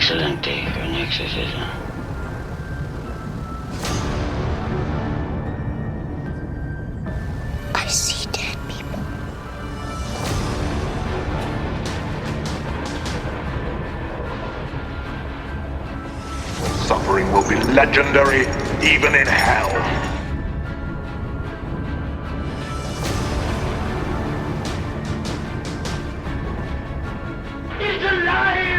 excellent day for an exorcism. I see dead people. Suffering will be legendary, even in hell. It's alive!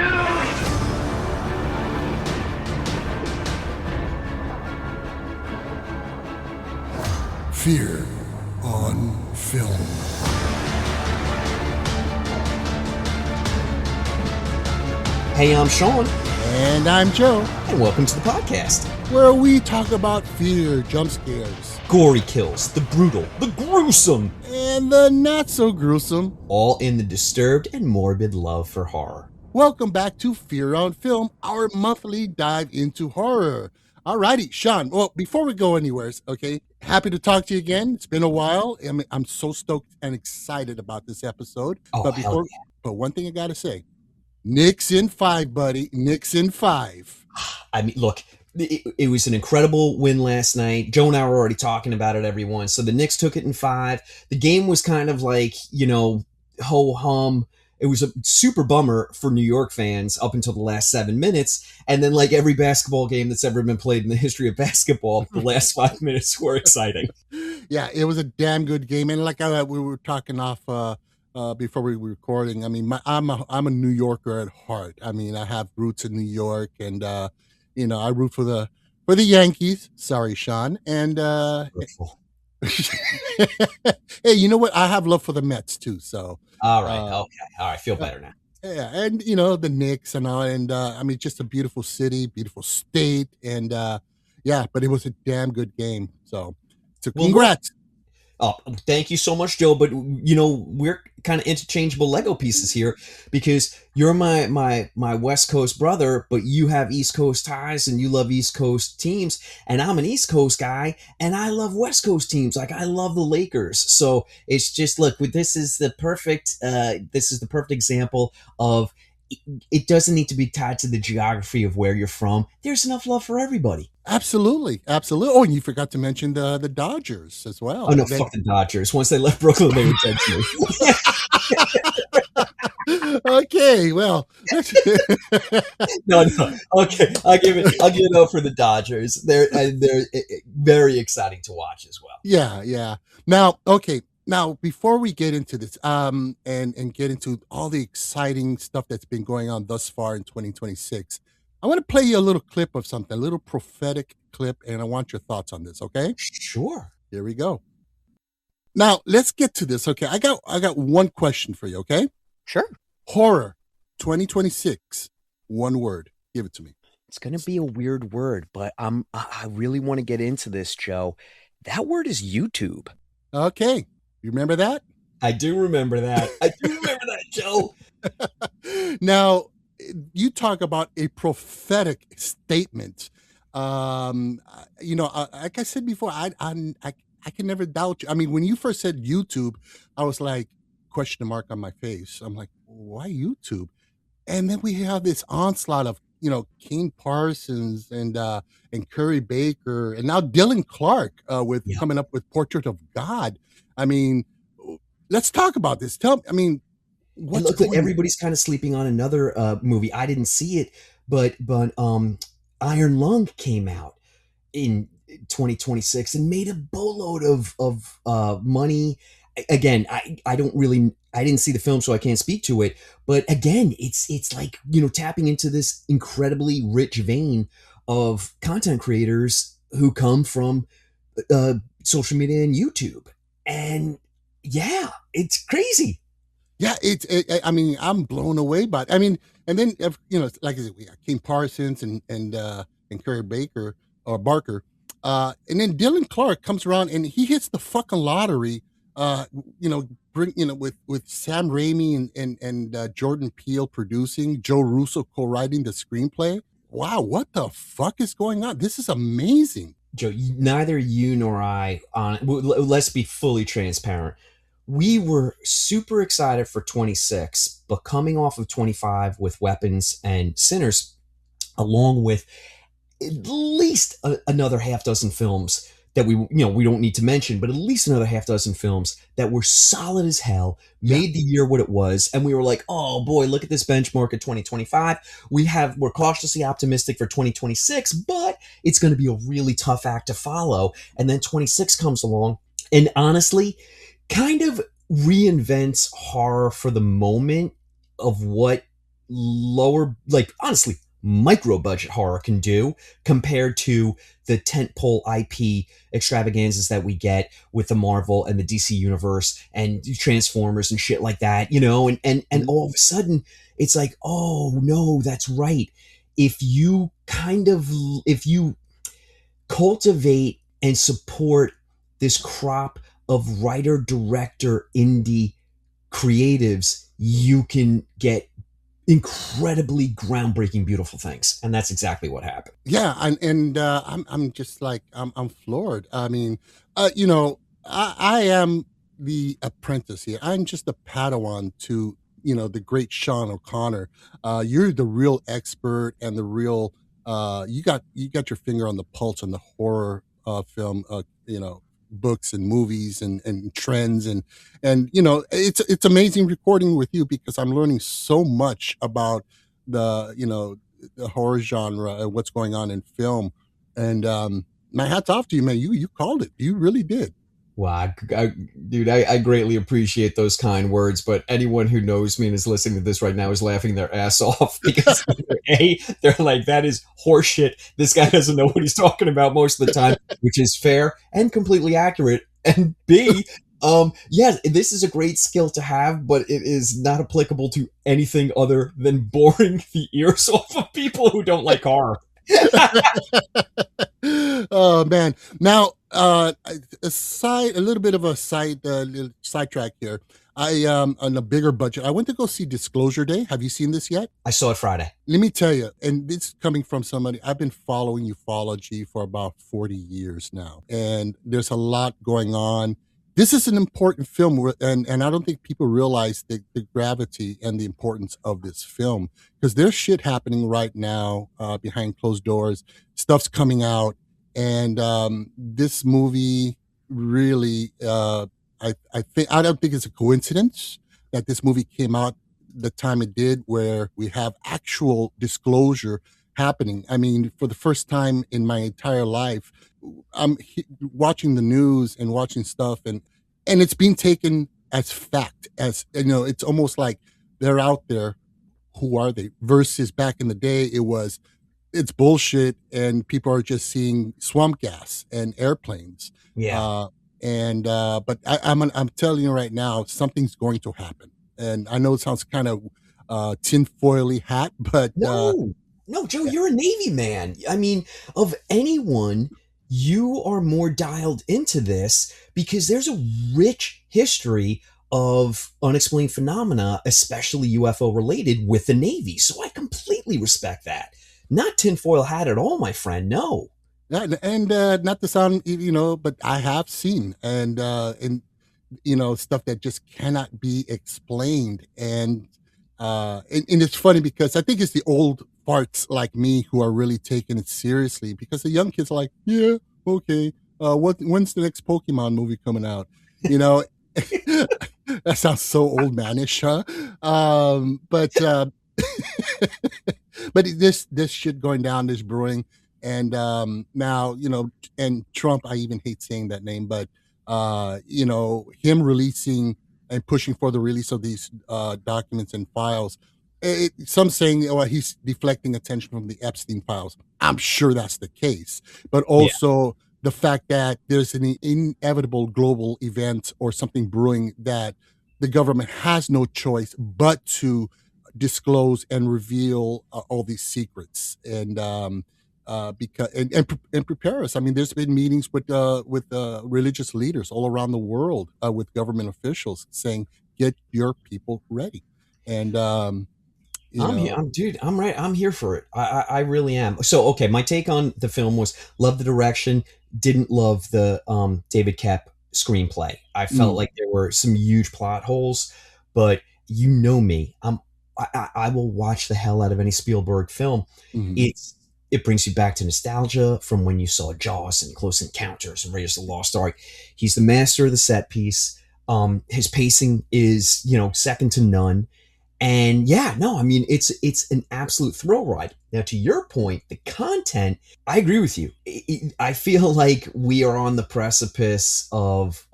Fear on Film. Hey, I'm Sean, And I'm Joe, and welcome to the podcast. where we talk about fear, jump scares, Gory kills, the brutal, the gruesome, and the not so gruesome. all in the disturbed and morbid love for horror. Welcome back to Fear on Film, our monthly dive into horror. Alrighty, Sean. Well, before we go anywhere, okay, happy to talk to you again. It's been a while. I'm so stoked and excited about this episode. Oh, hell yeah. But one thing I gotta say, Knicks in 5, buddy. Knicks in 5. I mean, look, it was an incredible win last night. Joe and I were already talking about it, everyone. So the Knicks took it in 5. The game was kind of like, ho-hum. It was a super bummer for New York fans up until the last 7 minutes. And then, like every basketball game that's ever been played in the history of basketball, the last 5 minutes were exciting. Yeah, it was a damn good game. And like we were talking off before we were recording, I mean, I'm a New Yorker at heart. I mean, I have roots in New York, and I root for the Yankees. Sorry, Sean. And Hurtful. hey, you know what? I have love for the Mets too. So All right. Okay. All right. Feel better now. yeah, and the Knicks and all, and I mean, just a beautiful city, beautiful state, and yeah, but it was a damn good game. So Well, congrats. Oh, thank you so much, Joe. But we're kind of interchangeable Lego pieces here because you're my West Coast brother, but you have East Coast ties and you love East Coast teams, and I'm an East Coast guy and I love West Coast teams. Like I love the Lakers. So it's just look, this is the perfect example of it doesn't need to be tied to the geography of where you're from. There's enough love for everybody. Absolutely. Oh, and you forgot to mention the Dodgers as well. Oh no, fuck the Dodgers. Once they left Brooklyn, they were dead to me. Okay, well, No. Okay, I'll give it up for the Dodgers. They're very exciting to watch as well. yeah. Now, okay. Now, before we get into this, and get into all the exciting stuff that's been going on thus far in 2026, I want to play you a little clip of something, a little prophetic clip, and I want your thoughts on this. Okay, Sure. here we go. Now, let's get to this. Okay, I got one question for you. Okay, Sure. horror 2026, one word. Give it to me. It's going to be a weird word, but I really want to get into this, Joe. That word is YouTube. Okay, you remember that? I do remember that. Joe. Now, you talk about a prophetic statement. Like I said before, I can never doubt you. I mean, when you first said YouTube, I was like, question mark on my face. I'm like, why YouTube? And then we have this onslaught of King Parsons and Curry Baker, and now Dylan Clark with Yeah. coming up with Portrait of God. I mean, let's talk about this. Tell me, I mean, And what's look, going on? everybody's kind of sleeping on another movie. I didn't see it, but Iron Lung came out in 2026 and made a boatload of money. Again, I didn't see the film, so I can't speak to it. But again, it's like tapping into this incredibly rich vein of content creators who come from social media and YouTube, and yeah, it's crazy. Yeah, I mean, I'm blown away by it. I mean, and then like I said, we got King Parsons and Curry Baker or Barker, and then Dylan Clark comes around and he hits the fucking lottery. With Sam Raimi and Jordan Peele producing, Joe Russo co-writing the screenplay. Wow, what the fuck is going on? This is amazing. Joe, neither you nor I, let's be fully transparent. We were super excited for 26, but coming off of 25 with Weapons and Sinners, along with at least another half dozen films that we don't need to mention, but at least another half dozen films that were solid as hell, Yeah. made the year what it was, and we were like, oh boy, look at this benchmark of 2025. We're cautiously optimistic for 2026, but it's going to be a really tough act to follow. And then 26 comes along, and honestly, kind of reinvents horror for the moment of what honestly, micro budget horror can do compared to the tentpole IP extravaganzas that we get with the Marvel and the DC universe and Transformers and shit like that, and all of a sudden it's like, oh no, that's right. If you cultivate and support this crop of writer, director, indie creatives, you can get incredibly groundbreaking, beautiful things, and that's exactly what happened. Yeah, and I'm just like I'm floored. I mean, I am the apprentice here. I'm just a Padawan to the great Sean O'Connor. You're the real expert and the real. You got your finger on the pulse on the horror film. Books and movies and trends and it's amazing recording with you because I'm learning so much about the horror genre and what's going on in film. And my hat's off to you, man. You called it. You really did. Wow, dude, I greatly appreciate those kind words, but anyone who knows me and is listening to this right now is laughing their ass off because they're like, that is horseshit. This guy doesn't know what he's talking about most of the time, which is fair and completely accurate. And B, yeah, this is a great skill to have, but it is not applicable to anything other than boring the ears off of people who don't like horror. Oh man. Now, a little bit of a little sidetrack here. I on a bigger budget. I went to go see Disclosure Day. Have you seen this yet? I saw it Friday. Let me tell you, and this is coming from somebody, I've been following ufology for about 40 years now, and there's a lot going on. This is an important film, and I don't think people realize the gravity and the importance of this film because there's shit happening right now behind closed doors. Stuff's coming out, and this movie really, I don't think it's a coincidence that this movie came out the time it did, where we have actual disclosure happening. I mean, for the first time in my entire life, watching the news and watching stuff, and it's being taken as fact. As it's almost like they're out there. Who are they? Versus back in the day, it's bullshit, and people are just seeing swamp gas and airplanes. Yeah. But I'm telling you right now, something's going to happen. And I know it sounds kind of tinfoily hat, but No, Joe, you're a Navy man. I mean, of anyone, you are more dialed into this because there's a rich history of unexplained phenomena, especially UFO related, with the Navy. So I completely respect that. Not tinfoil hat at all, my friend. No. and not to sound, but I have seen and stuff that just cannot be explained. And it's funny because I think it's the old farts like me who are really taking it seriously because the young kids are like, yeah, okay. When's the next Pokemon movie coming out? You know, that sounds so old manish, huh? But but this shit going down, this brewing, and now and Trump. I even hate saying that name, but him releasing and pushing for the release of these documents and files. Some saying, oh, he's deflecting attention from the Epstein files. I'm sure that's the case, but also the fact that there's an inevitable global event or something brewing that the government has no choice but to disclose and reveal all these secrets and because and prepare us. I mean, there's been meetings with religious leaders all around the world with government officials saying, "Get your people ready." And dude, I'm right. I'm here for it. I really am. So, okay, my take on the film was love the direction, didn't love the David Koepp screenplay. I felt like there were some huge plot holes, but you know me, I'm I will watch the hell out of any Spielberg film. Mhm. It brings you back to nostalgia from when you saw Jaws and Close Encounters and Raiders of the Lost Ark. He's the master of the set piece. His pacing is, second to none. And yeah, no, I mean it's an absolute thrill ride. Now, to your point, the content, I agree with you. I feel like we are on the precipice of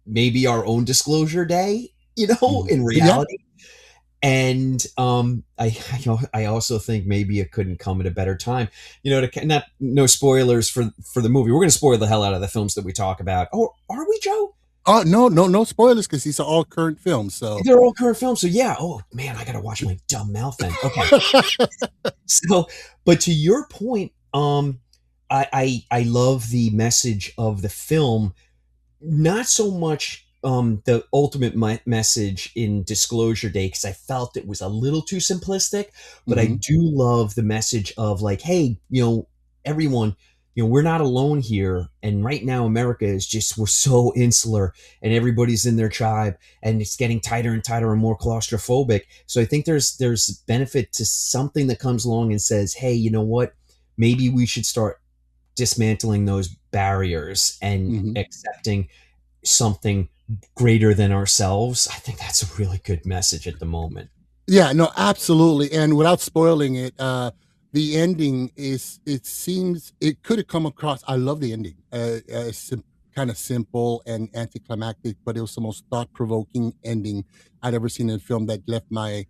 maybe our own disclosure day, Mhm. in Yeah. reality. And I also think maybe it couldn't come at a better time. Not no spoilers for the movie. We're going to spoil the hell out of the films that we talk about. Oh, are we, Joe? Oh, no, no, no spoilers because these are all current films. So, They're all current films, so yeah. Oh man, I gotta watch my dumb mouth then. Okay, so but to your point, I love the message of the film, not so much the ultimate message in Disclosure Day, because I felt it was a little too simplistic, but I Mhm. do love the message of like, hey, everyone, we're not alone here, and right now America is just, we're so insular, and everybody's in their tribe, and it's getting tighter and tighter and more claustrophobic. So I think there's benefit to something that comes along and says, hey, you know what, maybe we should start dismantling those barriers and Mhm. accepting something greater than ourselves. I think that's a really good message at the moment. Yeah, no, absolutely. And without spoiling it, the ending is, it seems it could have come across. I love the ending. Kind of simple and anticlimactic, but it was the most thought provoking ending I'd ever seen in a film that left my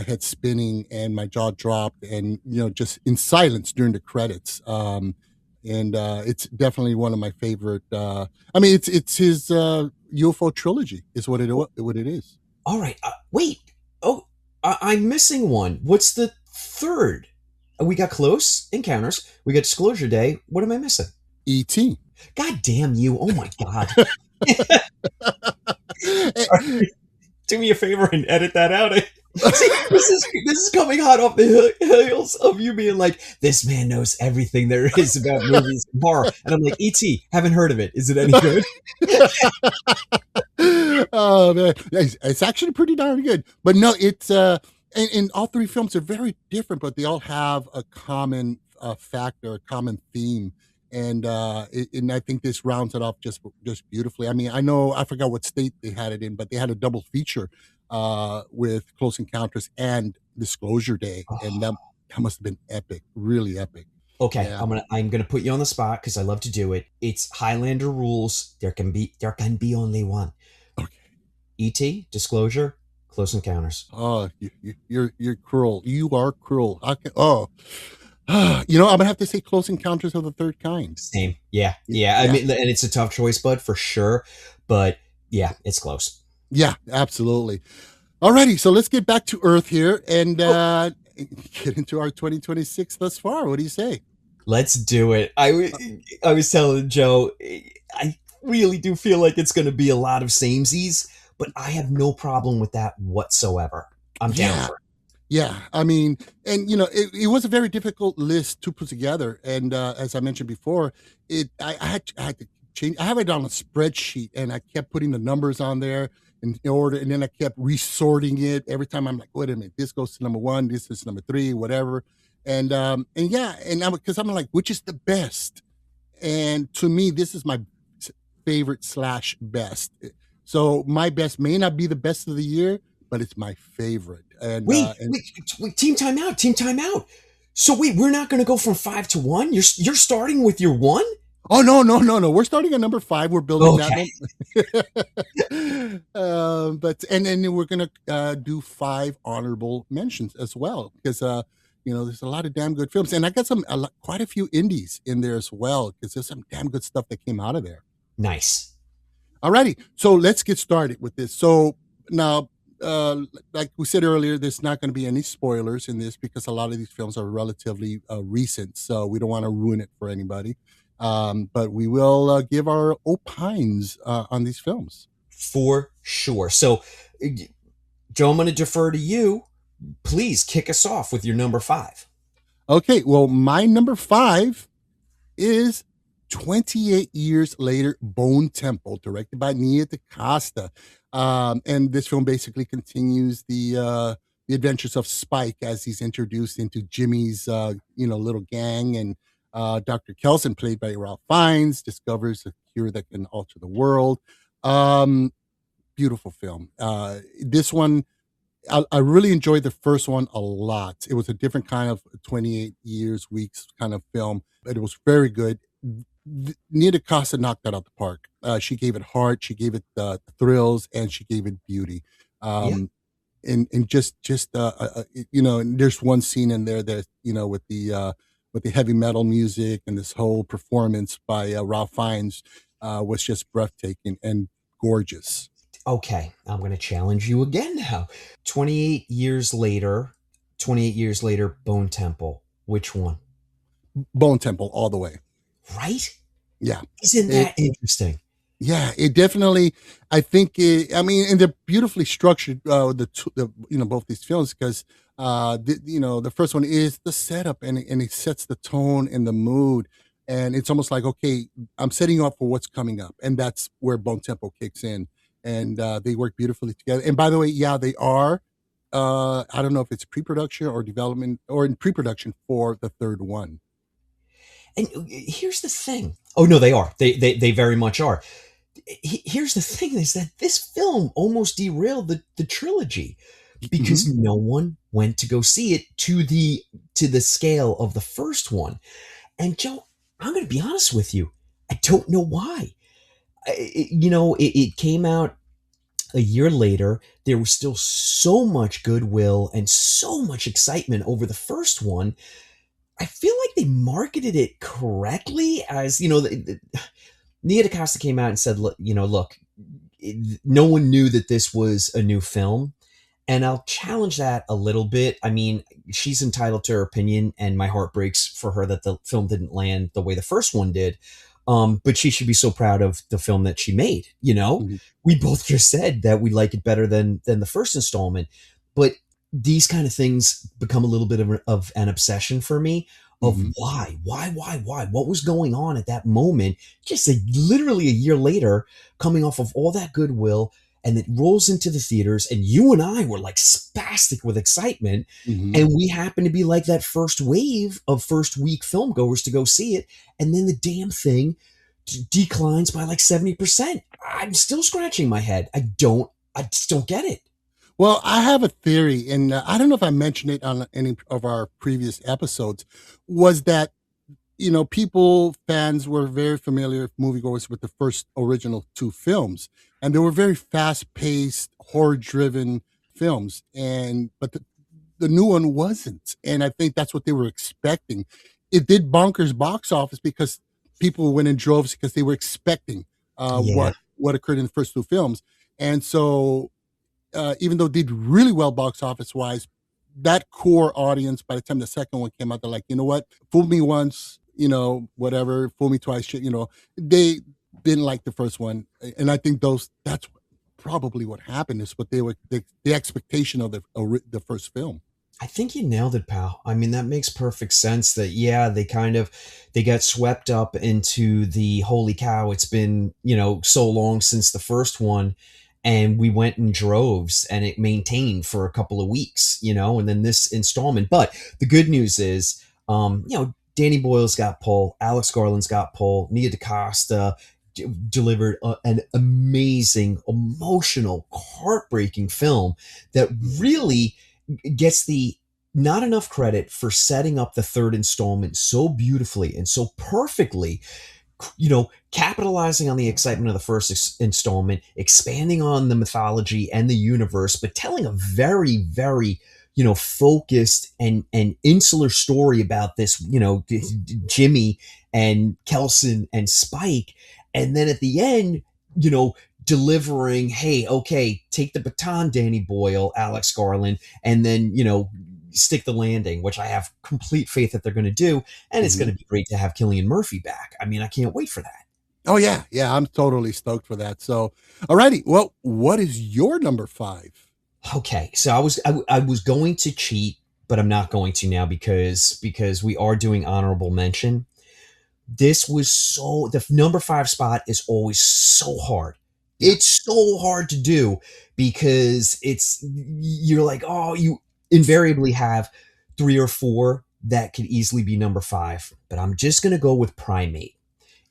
head spinning and my jaw dropped and just in silence during the credits. And it's definitely one of my favorite. I mean, it's his UFO trilogy is what it is. All right. Wait. Oh, I'm missing one. What's the third? We got Close Encounters. We got Disclosure Day. What am I missing? E.T. God damn you. Oh my God. Do me a favor and edit that out. See, this is coming hot off the heels of you being like, this man knows everything there is about movies and horror. And I'm like, E.T., haven't heard of it. Is it any good? Oh man, yeah, it's actually pretty darn good. But no, it's and all three films are very different, but they all have a common factor, a common theme, and I think this rounds it off just beautifully. I mean, I know I forgot what state they had it in, but they had a double feature with Close Encounters and Disclosure Day, and that must have been epic, really epic. Okay, Yeah. I'm gonna put you on the spot because I love to do it. It's Highlander rules. There can be only one. Okay. E.T. Disclosure, Close Encounters. Oh, you're cruel. You are cruel. I can, oh, I'm gonna have to say Close Encounters of the Third Kind. Same. Yeah, yeah. I Yeah, mean, and it's a tough choice, bud, for sure. But yeah, it's close. yeah, absolutely. Alrighty, so let's get back to Earth here and Oh, get into our 2026 thus far. What do you say? let's do it. I was telling Joe, I really do feel like it's going to be a lot of samesies, but I have no problem with that whatsoever. I'm down Yeah, for it. yeah. I mean, and it was a very difficult list to put together. And as I mentioned before, I had to change. I have it on a spreadsheet, and I kept putting the numbers on there in order, and then I kept resorting it every time. I'm like, wait a minute, this goes to number one, this is number three, whatever. And yeah, and I'm like, which is the best? And to me, this is my favorite slash best. So my best may not be the best of the year, but it's my favorite. And Wait, team timeout, team timeout. So wait, we're not going to go from 5 to 1. You're starting with your one. oh no, no, no, no, we're starting at number five. We're building that Okay, one. But and then we're gonna do five honorable mentions as well because there's a lot of damn good films, and I got quite a few indies in there as well because there's some damn good stuff that came out of there. nice. Alrighty, so let's get started with this. So now, like we said earlier, there's not going to be any spoilers in this because a lot of these films are relatively recent, so we don't want to ruin it for anybody. But we will give our opines on these films. For sure. So, uh, Joe, I'm going to defer to you. Please kick us off with your number 5. Okay, well, my number five is 28 years later, Bone Temple, directed by Nia DaCosta. And this film basically continues the adventures of Spike as he's introduced into Jimmy's, little gang. And Dr. Kelson, played by Ralph Fiennes, discovers a cure that can alter the world. Um, Beautiful film. This one, I really enjoyed the first one a lot. It was a different kind of 28 years, weeks kind of film, but it was very good. Nia DaCosta knocked that out the park. She gave it heart, she gave it thrills, and she gave it beauty. Yeah. And and there's one scene in there that with the heavy metal music, and this whole performance by Ralph Fiennes was just breathtaking and gorgeous. Okay, I'm going to challenge you again now. 28 years later, Bone Temple. Which one? Bone Temple all the way. Right? Yeah. Isn't that interesting? Yeah, it definitely. I think. And they're beautifully structured. Both these films, because the first one is the setup, and it sets the tone and the mood, and it's almost like, okay, I'm setting you up for what's coming up, and that's where Bone Temple kicks in, and they work beautifully together. And by the way, yeah, they are. I don't know if it's pre-production or development, or in pre-production for the third one. And here's the thing. Oh no, they are. They very much are. Here's the thing: is that this film almost derailed the trilogy because no one went to go see it to the scale of the first one. And Joe, I'm going to be honest with you. I don't know why. It came out a year later. There was still so much goodwill and so much excitement over the first one. I feel like they marketed it correctly, as Nia DaCosta came out and said, look, no one knew that this was a new film. And I'll challenge that a little bit. I mean, she's entitled to her opinion, and my heart breaks for her that the film didn't land the way the first one did. But she should be so proud of the film that she made. We both just said that we like it better than the first installment. But these kind of things become a little bit of an obsession for me, of why, what was going on at that moment, just literally a year later, coming off of all that goodwill, and it rolls into the theaters, and you and I were like spastic with excitement, and we happen to be like that first wave of first week film goers to go see it, and then the damn thing declines by like 70%. I'm still scratching my head. I just don't get it. Well, I have a theory, and I don't know if I mentioned it on any of our previous episodes, was that, fans were very familiar, moviegoers, with the first original two films, and they were very fast-paced, horror-driven films, but the new one wasn't, and I think that's what they were expecting. It did bonkers box office because people went in droves because they were expecting what occurred in the first two films, and so. Even though it did really well box office wise, that core audience, by the time the second one came out, they're like, you know what, fool me once, whatever, fool me twice, shit, they didn't like the first one. And I think that's probably what happened, is what the expectation of the first film. I think you nailed it, pal. I mean, that makes perfect sense that, they got swept up into the holy cow. It's been, so long since the first one. And we went in droves, and it maintained for a couple of weeks, and then this installment. But the good news is, Danny Boyle's got pull, Alex Garland's got pull, Nia DaCosta delivered an amazing, emotional, heartbreaking film that really gets the not enough credit for setting up the third installment so beautifully and so perfectly. Capitalizing on the excitement of the first installment, expanding on the mythology and the universe, but telling a very, very, focused and insular story about this, Jimmy and Kelson and Spike. And then at the end, delivering, hey, okay, take the baton, Danny Boyle, Alex Garland, and then, stick the landing, which I have complete faith that they're going to do. And it's going to be great to have Cillian Murphy back. I mean, I can't wait for that. Oh, yeah. Yeah, I'm totally stoked for that. So, alrighty. Well, what is your number 5? Okay, so I was going to cheat, but I'm not going to now because we are doing honorable mention. This was the number 5 spot is always so hard. It's so hard to do because you're like, oh, invariably have 3 or 4 that could easily be number 5, but I'm just going to go with Primate.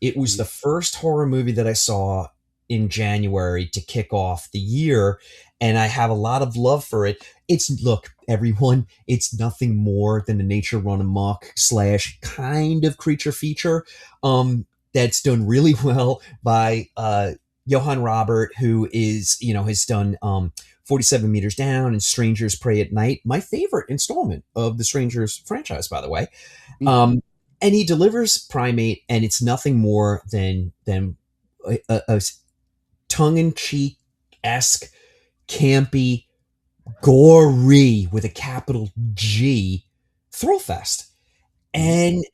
It was the first horror movie that I saw in January to kick off the year, and I have a lot of love for it. Look, everyone, it's nothing more than a nature run amok / kind of creature feature that's done really well by Johann Robert, who is, has done 47 Meters Down and Strangers Prey at Night, my favorite installment of the Strangers franchise, by the way. And he delivers Primate, and it's nothing more than a tongue-in-cheek-esque, campy, gory, with a capital G, thrill fest. And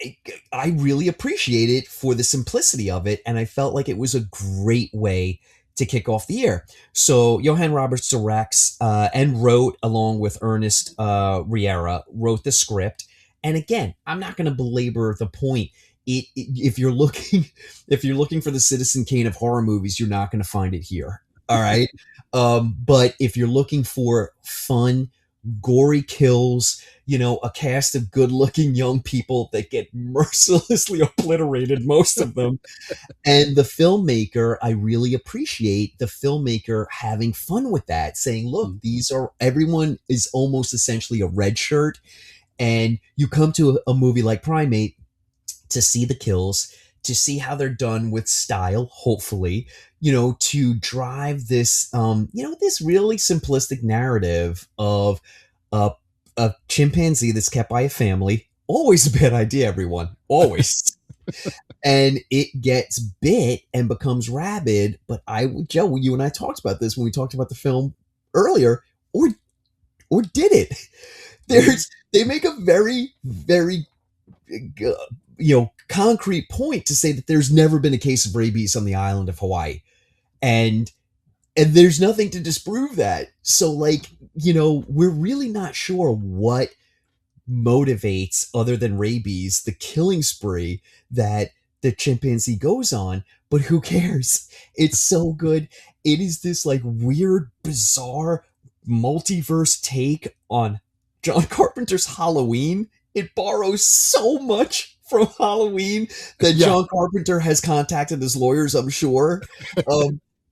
I really appreciate it for the simplicity of it, and I felt like it was a great way to kick off the year. So Johann Roberts directs and wrote, along with Ernest Riera, wrote the script. And again, I'm not going to belabor the point. If you're looking for the Citizen Kane of horror movies, you're not going to find it here. All right. But if you're looking for fun, gory kills, a cast of good-looking young people that get mercilessly obliterated, most of them, and the filmmaker, I really appreciate the filmmaker having fun with that, saying, look, everyone is almost essentially a red shirt, and you come to a movie like Primate to see the kills, to see how they're done with style, hopefully, to drive this, this really simplistic narrative of a chimpanzee that's kept by a family. Always a bad idea, everyone. Always. And it gets bit and becomes rabid. But Joe, you and I talked about this when we talked about the film earlier, or did it? They make a very, very, concrete point to say that there's never been a case of rabies on the island of Hawaii. And there's nothing to disprove that. So, we're really not sure what motivates, other than rabies, the killing spree that the chimpanzee goes on. But who cares? It's so good. It is this weird, bizarre multiverse take on John Carpenter's Halloween. It borrows so much from Halloween that John Carpenter has contacted his lawyers, I'm sure.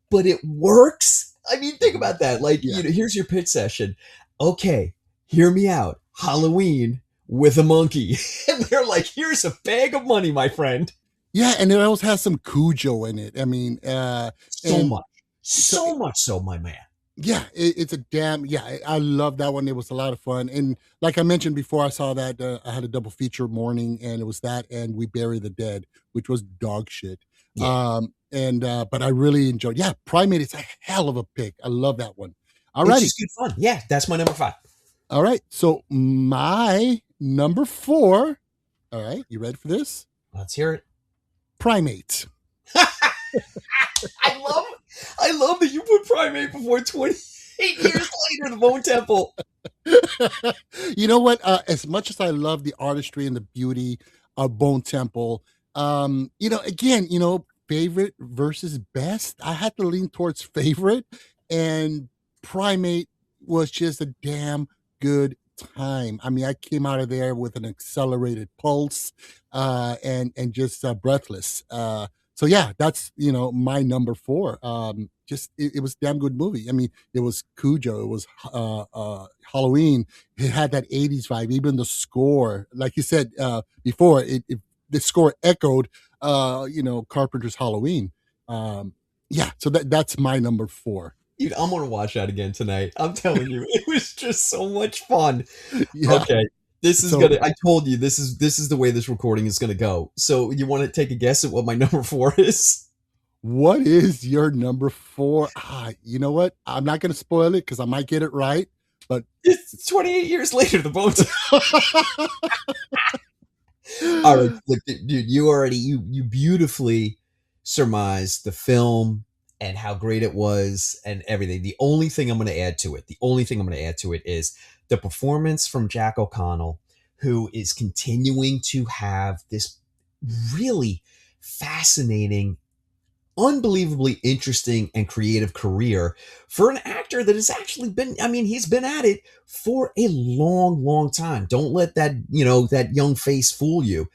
But it works. I mean, think about that. Here's your pitch session. Okay, hear me out. Halloween with a monkey. And they're like, here's a bag of money, my friend. Yeah, and it also has some Cujo in it. I mean, so much so, my man. Yeah, it's a damn, I love that one. It was a lot of fun. And like I mentioned before, I saw that I had a double feature morning, and it was that and We Bury the Dead, which was dog shit. Yeah. But I really enjoyed, Primate is a hell of a pick. I love that one. All right. It's just good fun. Yeah, that's my number 5. All right. So my number 4. All right. You ready for this? Let's hear it. Primate. I love that you put Primate before 28 years later, the Bone Temple. You know what? As much as I love the artistry and the beauty of Bone Temple, again, favorite versus best, I had to lean towards favorite, and Primate was just a damn good time. I mean, I came out of there with an accelerated pulse, and just breathless. So that's my number 4. It was a damn good movie. I mean, it was Cujo, it was Halloween. It had that 80s vibe. Even the score, like you said before, the score echoed Carpenter's Halloween. So that's my number 4. Dude, I'm gonna watch that again tonight. I'm telling you, it was just so much fun. Yeah. Okay. I told you this is the way this recording is gonna go. So you want to take a guess at what my number 4 is? What is your number 4? You know what? I'm not gonna spoil it because I might get it right, but it's 28 years later, the Bones. All right, look, dude, you beautifully surmised the film and how great it was and everything. The only thing I'm going to add to it is the performance from Jack O'Connell, who is continuing to have this really fascinating unbelievably interesting and creative career for an actor that has actually been, I mean, he's been at it for a long, long time. Don't let that, that young face fool you.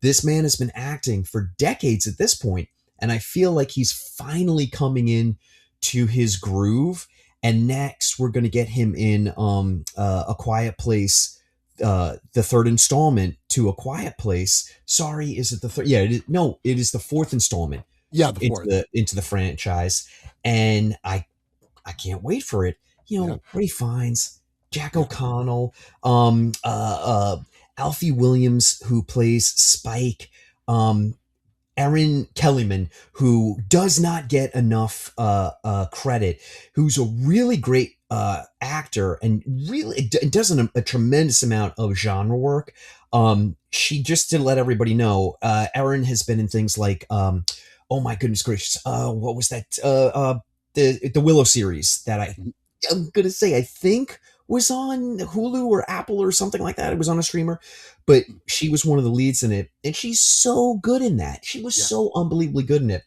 This man has been acting for decades at this point, and I feel like he's finally coming in to his groove. And next, we're going to get him in A Quiet Place, the third installment to A Quiet Place. Sorry, is it the third? Yeah, it is the fourth installment. Yeah, the fourth. Into the franchise, and I can't wait for it. Ray Fiennes, Jack O'Connell, Alfie Williams, who plays Spike, Erin Kellyman, who does not get enough credit, who's a really great actor and really does a tremendous amount of genre work. She, just to let everybody know, Erin has been in things like, oh my goodness gracious, what was that? The Willow series that I'm gonna say I think was on Hulu or Apple or something like that. It was on a streamer, but she was one of the leads in it, and she's so good in that. She was so unbelievably good in it.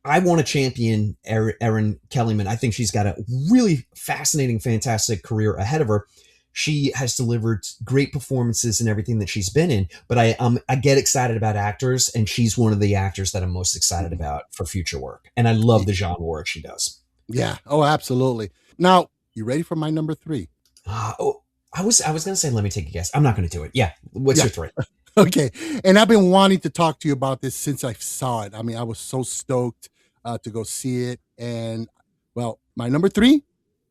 I want to champion Erin Kellyman. I think she's got a really fascinating, fantastic career ahead of her. She has delivered great performances in everything that she's been in, but I get excited about actors, and she's one of the actors that I'm most excited about for future work. And I love the genre work she does. Yeah. Oh, absolutely. Now, you ready for my number 3? I was going to say, let me take a guess. I'm not going to do it. Yeah. What's your 3? Okay. And I've been wanting to talk to you about this since I saw it. I mean, I was so stoked to go see it. And, well, my number 3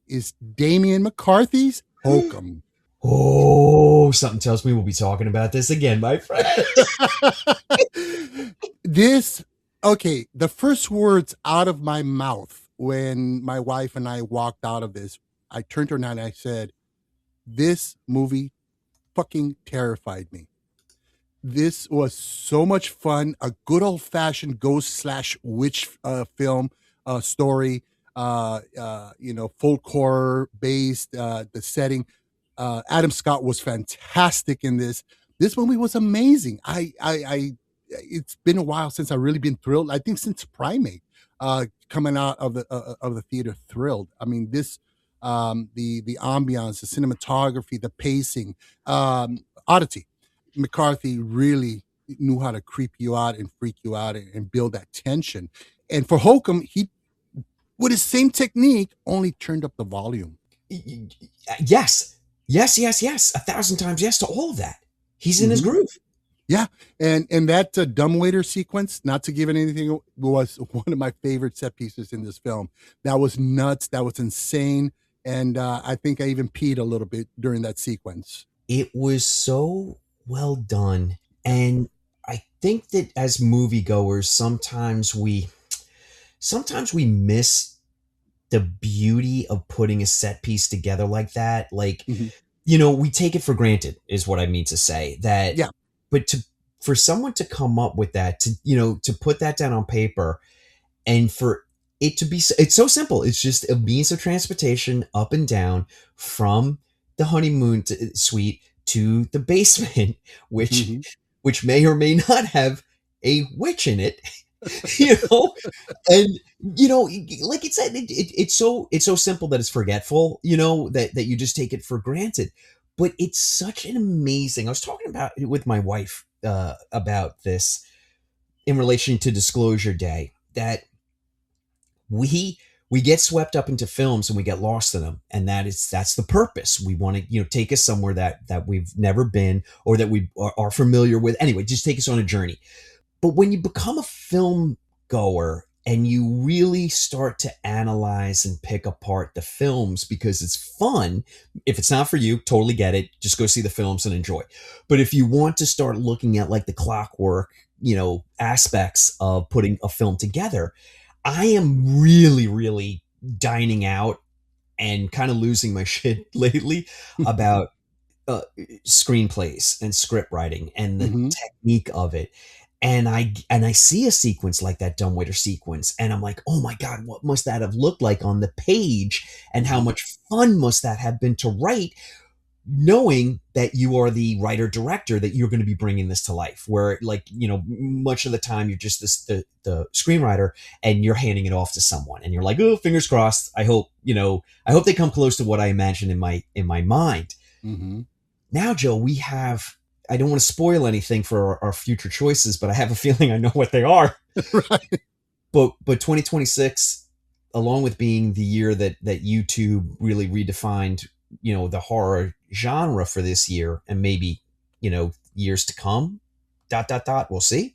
is Damian McCarthy's Hokum. Oh, something tells me we'll be talking about this again, my friend. Okay, the first words out of my mouth when my wife and I walked out of this, I turned to her and I said, this movie fucking terrified me. This was so much fun, a good old-fashioned ghost/witch film story, folk horror based, the setting. Adam Scott was fantastic in this. This movie was amazing. It's been a while since I've really been thrilled. I think since Primate, coming out of the theater, thrilled. I mean, this, the ambiance, the cinematography, the pacing, oddity. McCarthy really knew how to creep you out and freak you out and build that tension. And for Hokum, he, with his same technique, only turned up the volume. Yes. 1,000 times yes to all of that. He's in his groove. Yeah. And that dumbwaiter sequence, not to give it anything, was one of my favorite set pieces in this film. That was nuts. That was insane. And I think I even peed a little bit during that sequence. It was so well done. And I think that as moviegoers, sometimes we miss the beauty of putting a set piece together like that. Like, we take it for granted is what I mean to say that. Yeah. But for someone to come up with that, to put that down on paper, and for it to be, it's so simple. It's just a means of transportation up and down from the honeymoon suite to the basement, which may or may not have a witch in it, and like it said, it's so simple that it's forgetful, that you just take it for granted. But it's such an amazing. I was talking about it with my wife about this in relation to Disclosure Day, that we get swept up into films and we get lost in them, and that's the purpose. We want to take us somewhere that we've never been or that we are familiar with. Anyway, just take us on a journey. But when you become a film goer and you really start to analyze and pick apart the films because it's fun, if it's not for you, totally get it. Just go see the films and enjoy. But if you want to start looking at like the clockwork, aspects of putting a film together, I am really, really dining out and kind of losing my shit lately about screenplays and script writing and the technique of it. And I see a sequence like that dumbwaiter sequence, and I'm like, oh my God, what must that have looked like on the page, and how much fun must that have been to write? knowing that you are the writer director, that you're going to be bringing this to life, where like, much of the time you're just the screenwriter and you're handing it off to someone and you're like, oh, fingers crossed. I hope they come close to what I imagine in my mind. Mm-hmm. Now, Joe, I don't want to spoil anything for our future choices, but I have a feeling I know what they are. Right. But 2026, along with being the year that YouTube really redefined, the horror genre for this year and maybe, years to come, ... we'll see.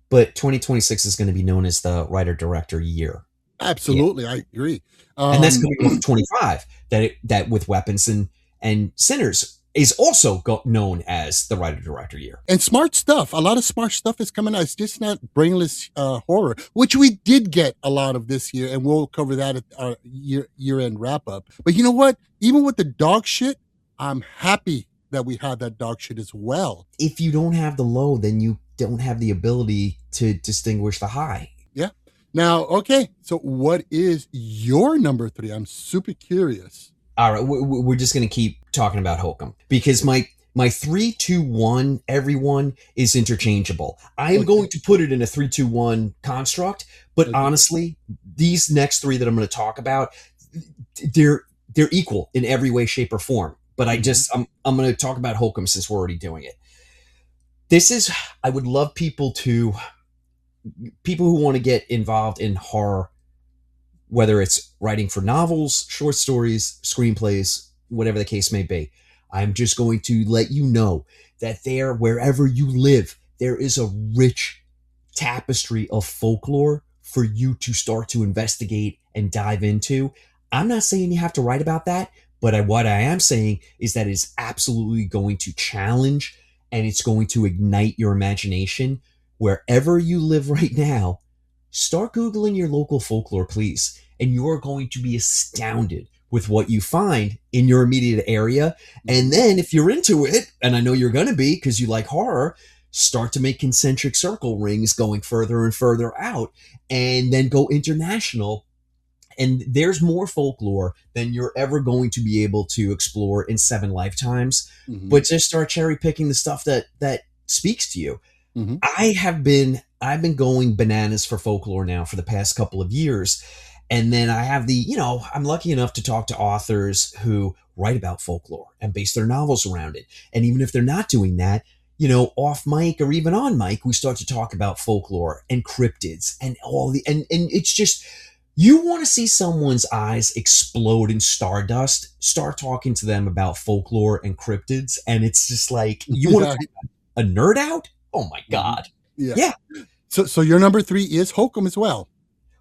But 2026 is going to be known as the writer-director year. Absolutely, I agree. And that's coming off 25, that with Weapons and Sinners is also known as the writer-director year. And smart stuff. A lot of smart stuff is coming out. It's just not brainless horror, which we did get a lot of this year, and we'll cover that at our year-end wrap-up. But you know what? Even with the dog shit, I'm happy that we had that dog shit as well. If you don't have the low, then you don't have the ability to distinguish the high. Yeah. Now, okay, so what is your number 3? I'm super curious. All right, we're just going to keep talking about Hokum because my 3, 2, 1, everyone is interchangeable. I am going to put it in a 3, 2, 1 construct, but honestly, these next 3 that I'm going to talk about, they're equal in every way, shape, or form. But I'm going to talk about Hokum since we're already doing it. I would love people who want to get involved in horror, whether it's writing for novels, short stories, screenplays, whatever the case may be. I'm just going to let you know that wherever you live, there is a rich tapestry of folklore for you to start to investigate and dive into. I'm not saying you have to write about that, but what I am saying is that it's absolutely going to challenge and it's going to ignite your imagination. Wherever you live right now, start Googling your local folklore, please. And you're going to be astounded with what you find in your immediate area. And then if you're into it, and I know you're going to be because you like horror, start to make concentric circle rings going further and further out, and then go international. And there's more folklore than you're ever going to be able to explore in 7 lifetimes. Mm-hmm. But just start cherry picking the stuff that speaks to you. Mm-hmm. I've been going bananas for folklore now for the past couple of years. And then I have I'm lucky enough to talk to authors who write about folklore and base their novels around it. And even if they're not doing that, off mic or even on mic, we start to talk about folklore and cryptids and and it's just, you want to see someone's eyes explode in stardust, start talking to them about folklore and cryptids. And it's just like, you want to a nerd out? Oh my God. Yeah. So your number 3 is Hokum as well.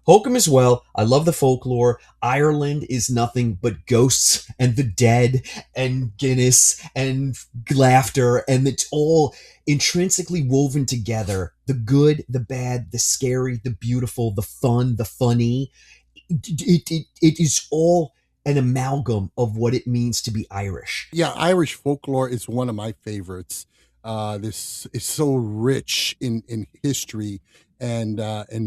Hokum as well. I love the folklore. Ireland is nothing but ghosts and the dead and Guinness and laughter, and it's all intrinsically woven together. The good, the bad, the scary, the beautiful, the fun, the funny. It is all an amalgam of what it means to be Irish. Yeah, Irish folklore is one of my favorites. This is so rich in history and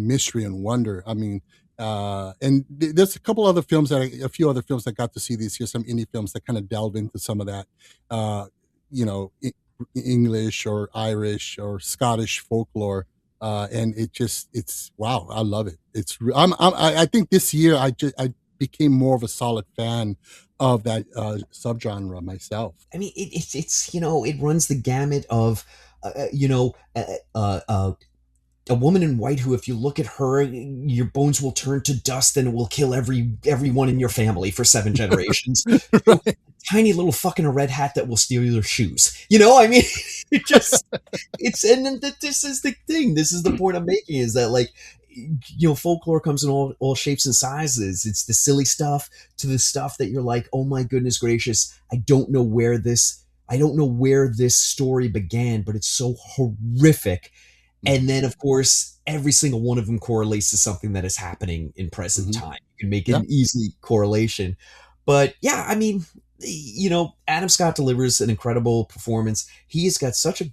mystery and wonder. I mean, and there's a few other films that got to see this year, some indie films that kind of delve into some of that, English or Irish or Scottish folklore. And it's wow, I love it. I think this year I became more of a solid fan of that subgenre myself. I mean, it's it runs the gamut of a woman in white who, if you look at her, your bones will turn to dust and it will kill everyone in your family for 7 generations. Right. Tiny little fucking a red hat that will steal your shoes. I mean, this is the thing. This is the point I'm making, is that folklore comes in all shapes and sizes. It's the silly stuff to the stuff that you're like, oh my goodness gracious, I don't know where this story began, but it's so horrific. And then, of course, every single one of them correlates to something that is happening in present time. You can make an easy correlation. But yeah, I mean, Adam Scott delivers an incredible performance. He has got such a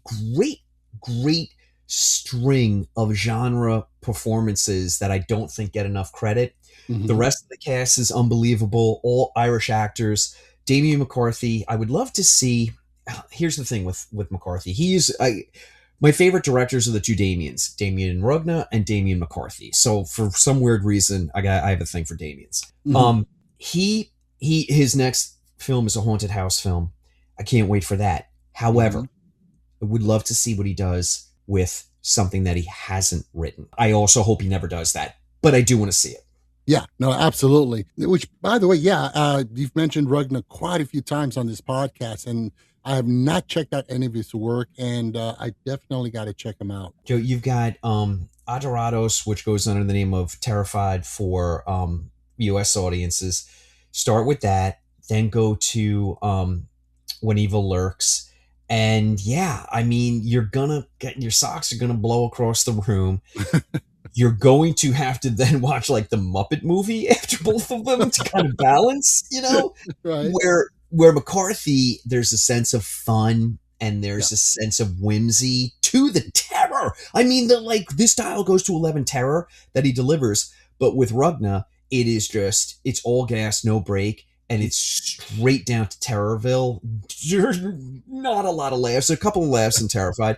great string of genre performances that I don't think get enough credit. Mm-hmm. The rest of the cast is unbelievable. All Irish actors. Damian McCarthy, I would love to see. Here's the thing with McCarthy. My favorite directors are the two Damians, Damian Rugna and Damian McCarthy. So for some weird reason, I have a thing for Damians. Mhm. His next film is a haunted house film. I can't wait for that. However, Mhm. I would love to see what he does with something that he hasn't written. I also hope he never does that, but I do want to see it. Yeah, no, absolutely. Which, by the way, yeah, you've mentioned Rugna quite a few times on this podcast, and I have not checked out any of his work, and I definitely got to check him out. Joe, you've got Adorados, which goes under the name of Terrified for US audiences. Start with that, then go to When Evil Lurks. And yeah, I mean, you're gonna get your socks are gonna blow across the room. You're going to have to then watch like the Muppet movie after both of them to kind of balance, Right? where McCarthy, there's a sense of fun and Yeah. there's a sense of whimsy to the terror. I mean, this dial goes to 11 terror that he delivers, but with Rugna, it's all gas, no break, and it's straight down to Terrorville. Not a lot of laughs, a couple of laughs in Terrified,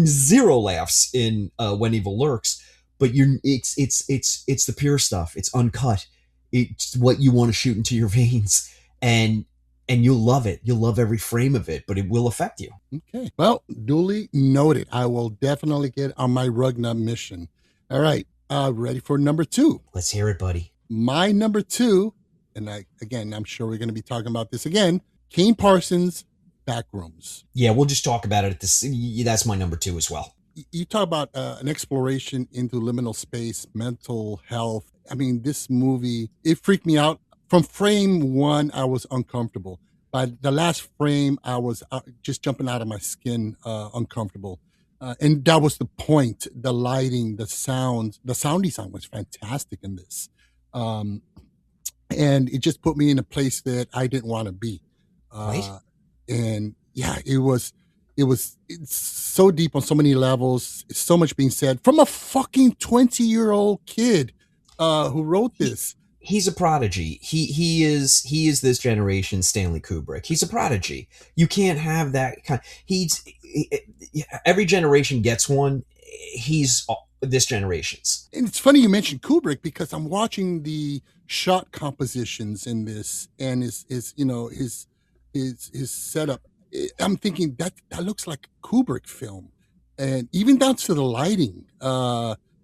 zero laughs in When Evil Lurks, but it's the pure stuff. It's uncut. It's what you want to shoot into your veins, and you'll love it. You'll love every frame of it, but it will affect you. Okay. Well, duly noted. I will definitely get on my Rugna mission. All right. Ready for number 2? Let's hear it, buddy. My number 2, and I'm sure we're going to be talking about this again. Kane Parsons' Backrooms. Yeah, we'll just talk about it that's my number 2 as well. You talk about an exploration into liminal space, mental health. I mean, this movie, it freaked me out. From frame 1, I was uncomfortable. By the last frame, I was just jumping out of my skin, uncomfortable. And that was the point. The lighting, the sound design was fantastic in this. And it just put me in a place that I didn't want to be. Right? And yeah, it's so deep on so many levels. So much being said from a fucking 20-year-old kid who wrote this. He's a prodigy. He is this generation's Stanley Kubrick. He's a prodigy. You can't have that kind. Every generation gets one. He's this generation's. And it's funny you mentioned Kubrick because I'm watching the shot compositions in this and his setup. I'm thinking that looks like a Kubrick film, and even down to the lighting.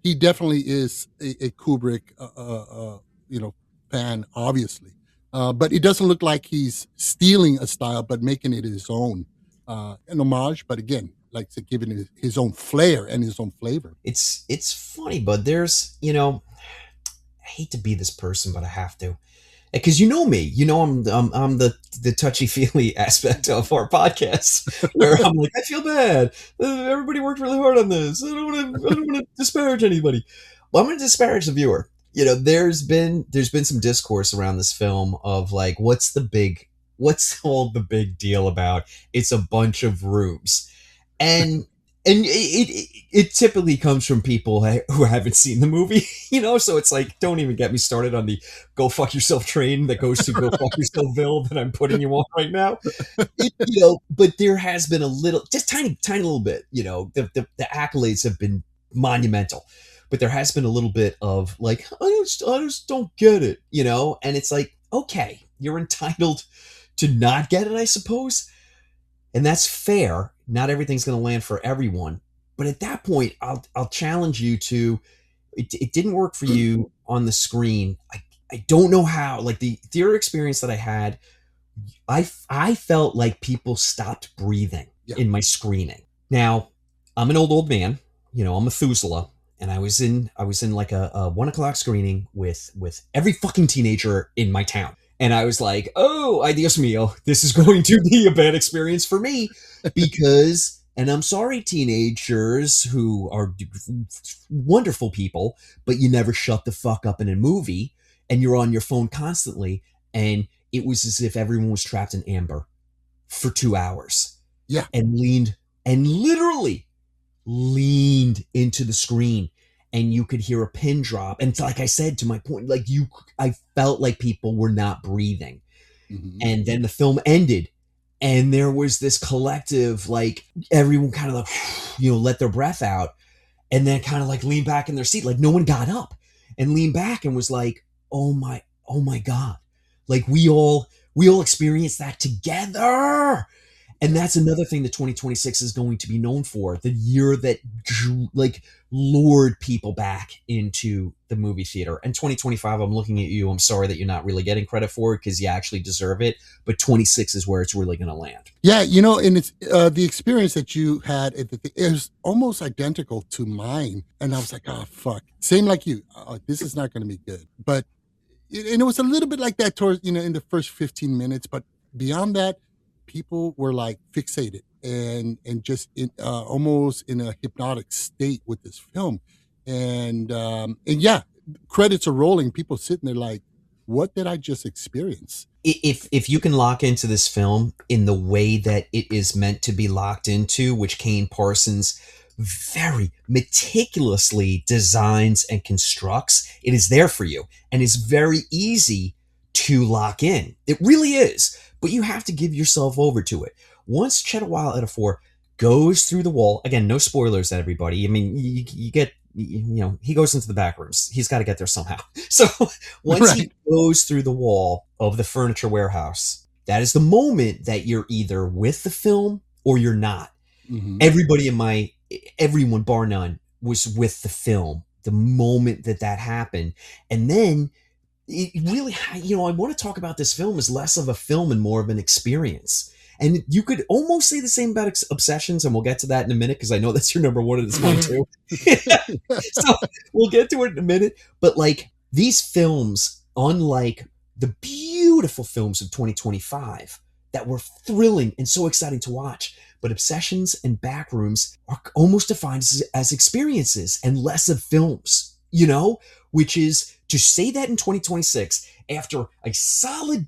He definitely is a Kubrick, fan, obviously. But it doesn't look like he's stealing a style, but making it his own, an homage. But again, like I said, giving it his own flair and his own flavor. It's funny, but there's I hate to be this person, but I have to. Because you know me, I'm the touchy feely aspect of our podcast, where I'm like, I feel bad. Everybody worked really hard on this. I don't want to disparage anybody. Well, I'm going to disparage the viewer. There's been some discourse around this film of like, what's all the big deal about? It's a bunch of rooms, and it typically comes from people who haven't seen the movie, so it's like, don't even get me started on the go fuck yourself train that goes to go fuck yourselfville that I'm putting you on right now. But there has been a little, just tiny little bit, the accolades have been monumental, but there has been a little bit of like, I just don't get it, and it's like, okay, you're entitled to not get it, I suppose. And that's fair. Not everything's going to land for everyone. But at that point, I'll challenge you to, it didn't work for you on the screen. I don't know how. Like the theater experience that I had, I felt like people stopped breathing in my screening. Now, I'm an old man. I'm Methuselah. And I was in like a 1:00 screening with every fucking teenager in my town. And I was like, oh, ay Dios mío, this is going to be a bad experience for me because, and I'm sorry, teenagers who are wonderful people, but you never shut the fuck up in a movie and you're on your phone constantly. And it was as if everyone was trapped in amber for 2 hours. Yeah. And literally leaned into the screen. And you could hear a pin drop. And like I said, to my point, like I felt like people were not breathing. Mhm. And then the film ended, and there was this collective, like, everyone kind of like, let their breath out, and then kind of like leaned back in their seat. Like, no one got up and leaned back and was like, oh my God. Like, we all experienced that together. And that's another thing that 2026 is going to be known for, the year that like lured people back into the movie theater. And 2025, I'm looking at you. I'm sorry that you're not really getting credit for it because you actually deserve it. But 26 is where it's really going to land. Yeah, and it's the experience that you had at it was almost identical to mine, and I was like, "Oh fuck," same like you. This is not going to be good. But and it was a little bit like that towards in the first 15 minutes, but beyond that, people were like fixated and just almost in a hypnotic state with this film, and yeah, credits are rolling. People sitting there like, "What did I just experience?" If you can lock into this film in the way that it is meant to be locked into, which Kane Parsons very meticulously designs and constructs, it is there for you and is very easy to lock in. It really is, but you have to give yourself over to it. Once Chetawala Ejiofor goes through the wall, again, no spoilers, everybody. I mean, you get, he goes into the back rooms. He's got to get there somehow. So once he goes through the wall of the furniture warehouse, that is the moment that you're either with the film or you're not. Mhm. Everyone bar none was with the film the moment that happened. And then it really, I want to talk about this film as less of a film and more of an experience. And you could almost say the same about Obsessions, and we'll get to that in a minute because I know that's your number one and it's mine too. So we'll get to it in a minute. But like these films, unlike the beautiful films of 2025 that were thrilling and so exciting to watch, but Obsessions and Backrooms are almost defined as experiences and less of films, which is to say that in 2026, after a solid,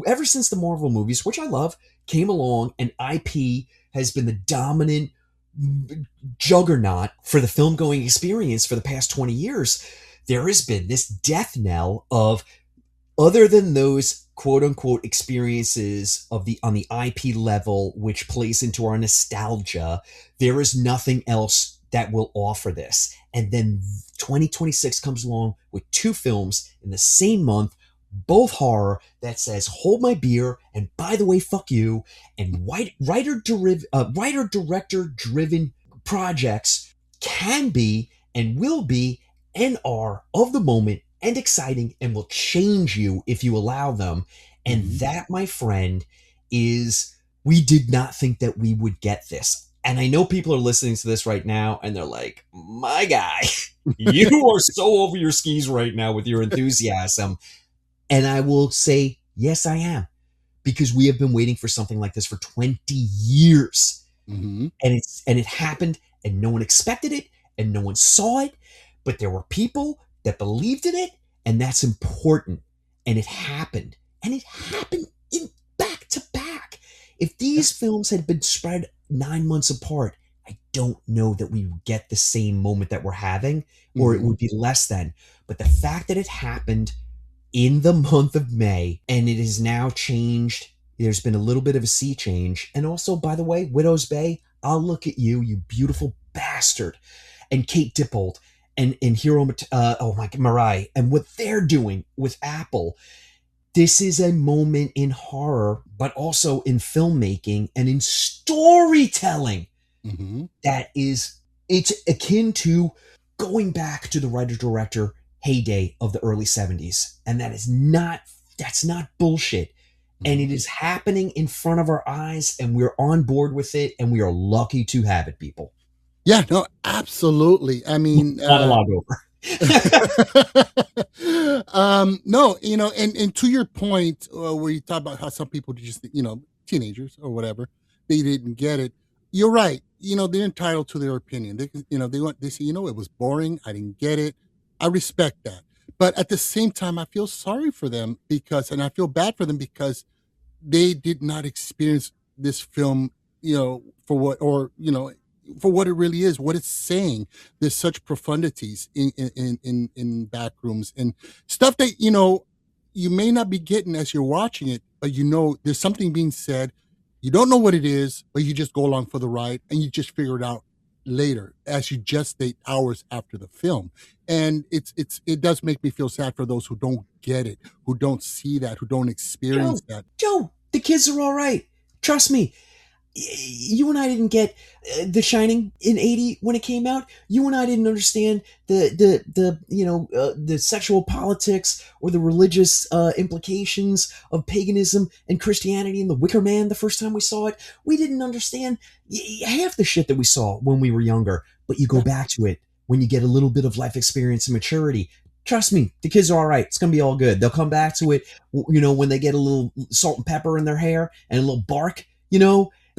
ever since the Marvel movies, which I love, came along, and IP has been the dominant juggernaut for the film going experience for the past 20 years, there has been this death knell of, other than those quote unquote experiences on the IP level, which plays into our nostalgia, there is nothing else that will offer this. And then 2026 comes along with two films in the same month, both horror, that says hold my beer and by the way fuck you, and writer director driven projects can be and will be and are of the moment and exciting and will change you if you allow them. And that, my friend, is, we did not think that we would get this. And I know people are listening to this right now and they're like, my guy, you are so over your skis right now with your enthusiasm. And I will say, yes, I am, because we have been waiting for something like this for 20 years. Mm-hmm. And it happened, and no one expected it, and no one saw it, but there were people that believed in it, and that's important. And it happened in back to back. If these films had been spread 9 months apart, I don't know that we would get the same moment that we're having, or it would be less than. But the fact that it happened in the month of May, and it has now changed, there's been a little bit of a sea change. And also, by the way, Widow's Bay, I'll look at you, you beautiful bastard, and Kate Dippold, and Hiro Murai, and what they're doing with Apple. This is a moment in horror, but also in filmmaking and in storytelling that is, it's akin to going back to the writer-director heyday of the early 70s. And that's not bullshit. And it is happening in front of our eyes, and we're on board with it, and we are lucky to have it, people. Yeah, no, absolutely. I mean, monologue over. No, and to your point, where you talk about how some people just, teenagers or whatever, they didn't get it. You're right. They're entitled to their opinion. They say, it was boring. I didn't get it. I respect that. But at the same time, I feel sorry for them and I feel bad for them because they did not experience this film, for what it really is, what it's saying. There's such profundities in back rooms and stuff that, you may not be getting as you're watching it, but you know there's something being said. You don't know what it is, but you just go along for the ride and you just figure it out later as you gestate hours after the film. And it does make me feel sad for those who don't get it, who don't see that, who don't experience that. Joe, the kids are all right. Trust me. You and I didn't get The Shining in '80 when it came out. You and I didn't understand the sexual politics or the religious implications of paganism and Christianity in The Wicker Man the first time we saw it. We didn't understand half the shit that we saw when we were younger. But you go back to it when you get a little bit of life experience and maturity. Trust me, the kids are all right. It's going to be all good. They'll come back to it, when they get a little salt and pepper in their hair and a little bark,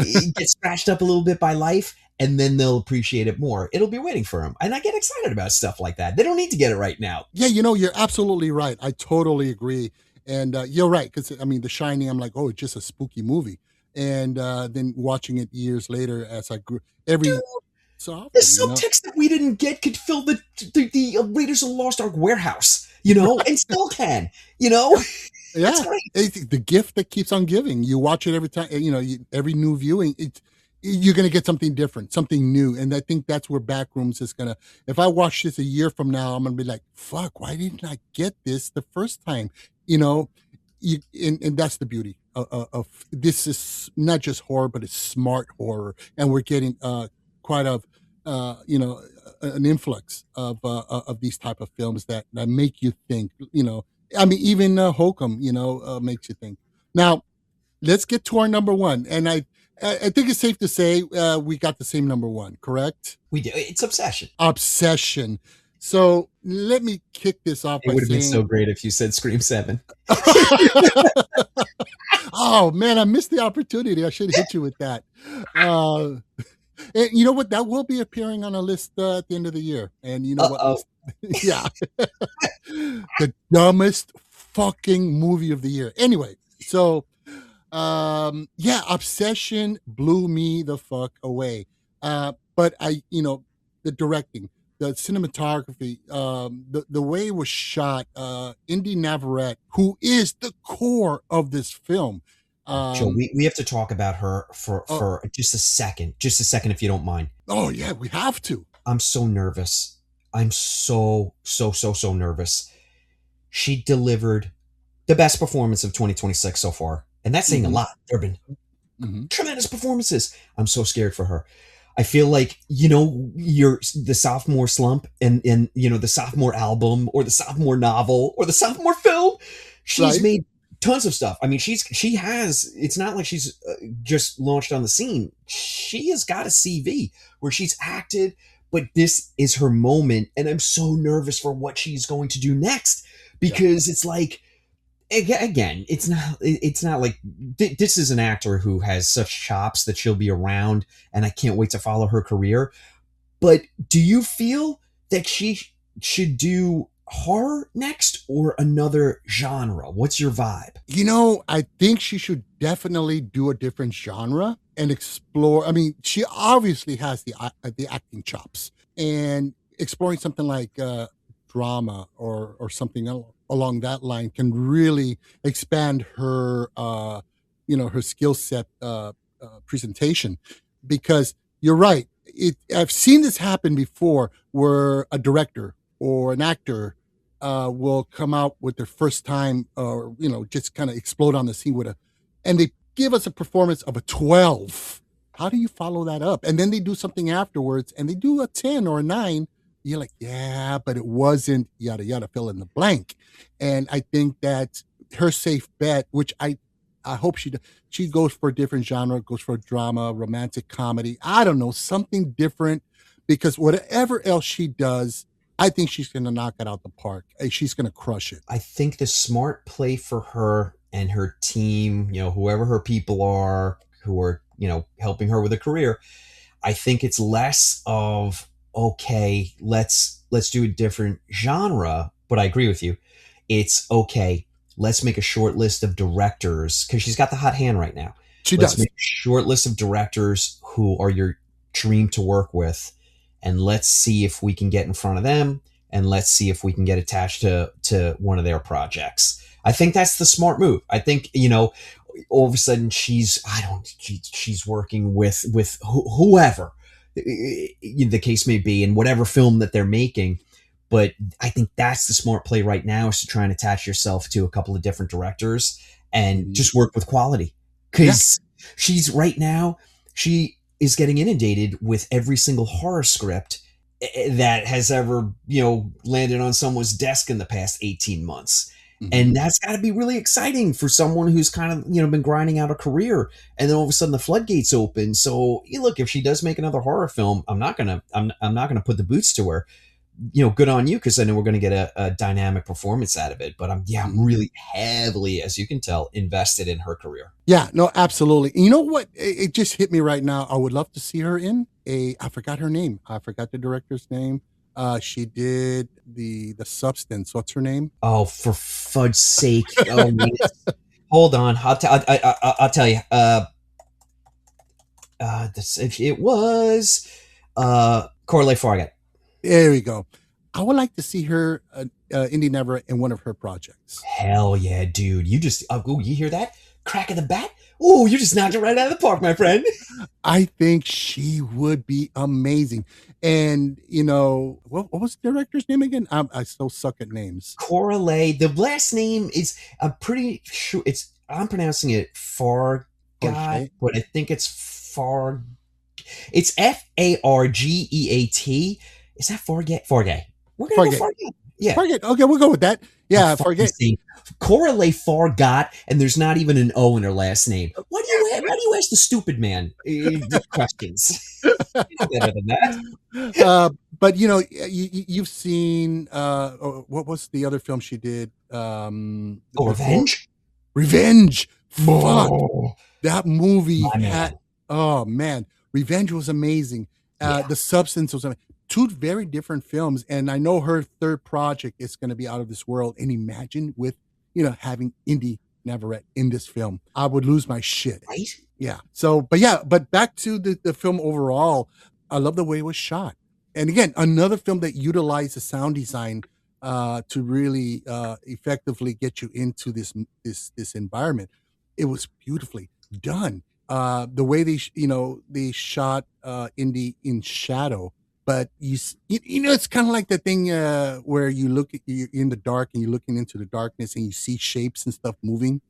it gets scratched up a little bit by life, and then they'll appreciate it more. It'll be waiting for them. And I get excited about stuff like that. They don't need to get it right now. Yeah, you're absolutely right. I totally agree. And you're right, because, The Shining, I'm like, oh, it's just a spooky movie. And then watching it years later as I grew, so often, the subtext that we didn't get could fill the Raiders of the Lost Ark warehouse, and still can, Yeah, That's great. it's the gift that keeps on giving. You watch it every time, every new viewing, you're going to get something different, something new. And I think that's where Backrooms is going to, if I watch this a year from now, I'm going to be like, fuck, why didn't I get this the first time? And that's the beauty of this is not just horror, but it's smart horror. And we're getting quite an influx of these type of films that make you think, even Hokum, makes you think. Now, let's get to our number one. And I think it's safe to say we got the same number one, correct? We do. It's Obsession. Obsession. So let me kick this off It by would have been saying, so great if you said Scream 7. oh man, I missed the opportunity. I should have hit you with that. And you know what? That will be appearing on a list at the end of the year. And you know what? Yeah. The dumbest fucking movie of the year. Anyway, so Obsession blew me the fuck away. But the directing, the cinematography, the way it was shot, Indy Navarrete, who is the core of this film. Joe, we have to talk about her for just a second, if you don't mind. Oh yeah, we have to. I'm so nervous. I'm so nervous. She delivered the best performance of 2026 so far. And that's saying a lot. There have been tremendous performances. I'm so scared for her. I feel like, you're the sophomore slump and the sophomore album or the sophomore novel or the sophomore film. She's made tons of stuff. I mean, she has, it's not like she's just launched on the scene. She has got a CV where she's acted, but this is her moment. And I'm so nervous for what she's going to do next because it's like, again, it's not like this is an actor who has such chops that she'll be around and I can't wait to follow her career. But do you feel that she should do horror next or another genre? What's your vibe? I think she should definitely do a different genre and explore. I mean, she obviously has the acting chops, and exploring something like drama or something along that line can really expand her her skill set presentation. Because you're right, I've seen this happen before where a director or an actor will come out with their first time or just kind of explode on the scene and they give us a performance of a 12. How do you follow that up? And then they do something afterwards and they do a 10 or a 9. You're like, yeah, but it wasn't yada yada, fill in the blank. And I think that her safe bet, which I hope she goes for a different genre, goes for a drama, romantic comedy, I don't know, something different, because whatever else she does, I think she's going to knock it out the park. She's going to crush it. I think the smart play for her and her team, whoever her people are who are, helping her with a career, I think it's less of, okay, let's do a different genre. But I agree with you. It's okay, let's make a short list of directors, because she's got the hot hand right now. Let's make a short list of directors who are your dream to work with, and let's see if we can get in front of them and let's see if we can get attached to one of their projects. I think that's the smart move. I think, all of a sudden she's working with whoever the case may be in whatever film that they're making. But I think that's the smart play right now, is to try and attach yourself to a couple of different directors and just work with quality. Because she is getting inundated with every single horror script that has ever, landed on someone's desk in the past 18 months. Mm-hmm. And that's got to be really exciting for someone who's kind of, been grinding out a career, and then all of a sudden the floodgates open. So look, if she does make another horror film, I'm not gonna put the boots to her. Good on you, because I know we're going to get a dynamic performance out of it. But I'm really heavily, as you can tell, invested in her career. Yeah, no, absolutely. And you know what? It just hit me right now. I would love to see her in I forgot her name. I forgot the director's name. She did the Substance. What's her name? Oh, for fudge's sake! Oh, hold on. I'll tell you. It was Corley Fargat. There we go. I would like to see her, Indy Neverett, in one of her projects. Hell yeah, dude. You just, you hear that? Crack of the bat? Oh, you just knocked it right out of the park, my friend. I think she would be amazing. And, what was the director's name again? I still suck at names. Corley. The last name is, I'm pretty sure I'm pronouncing it Fargat, but I think it's it's Fargeat. Is that Fargat? Fargat. We're going to go Fargat. Yeah. Fargat. Okay, we'll go with that. Yeah, Fargat. Correlate Fargat, and there's not even an O in her last name. Why do you ask the stupid man questions? You know better than that. But you've seen what was the other film she did? Revenge. Revenge. Fuck. Oh, that movie had. Oh man, Revenge was amazing. The Substance was amazing. Two very different films, and I know her third project is going to be out of this world. And imagine with having Indy Neverett in this film, I would lose my shit. Right? Yeah. So, but back to the film overall, I love the way it was shot. And again, another film that utilized the sound design to really effectively get you into this environment. It was beautifully done. The way they shot Indy in shadow. But it's kind of like the thing where you're in the dark and you're looking into the darkness and you see shapes and stuff moving.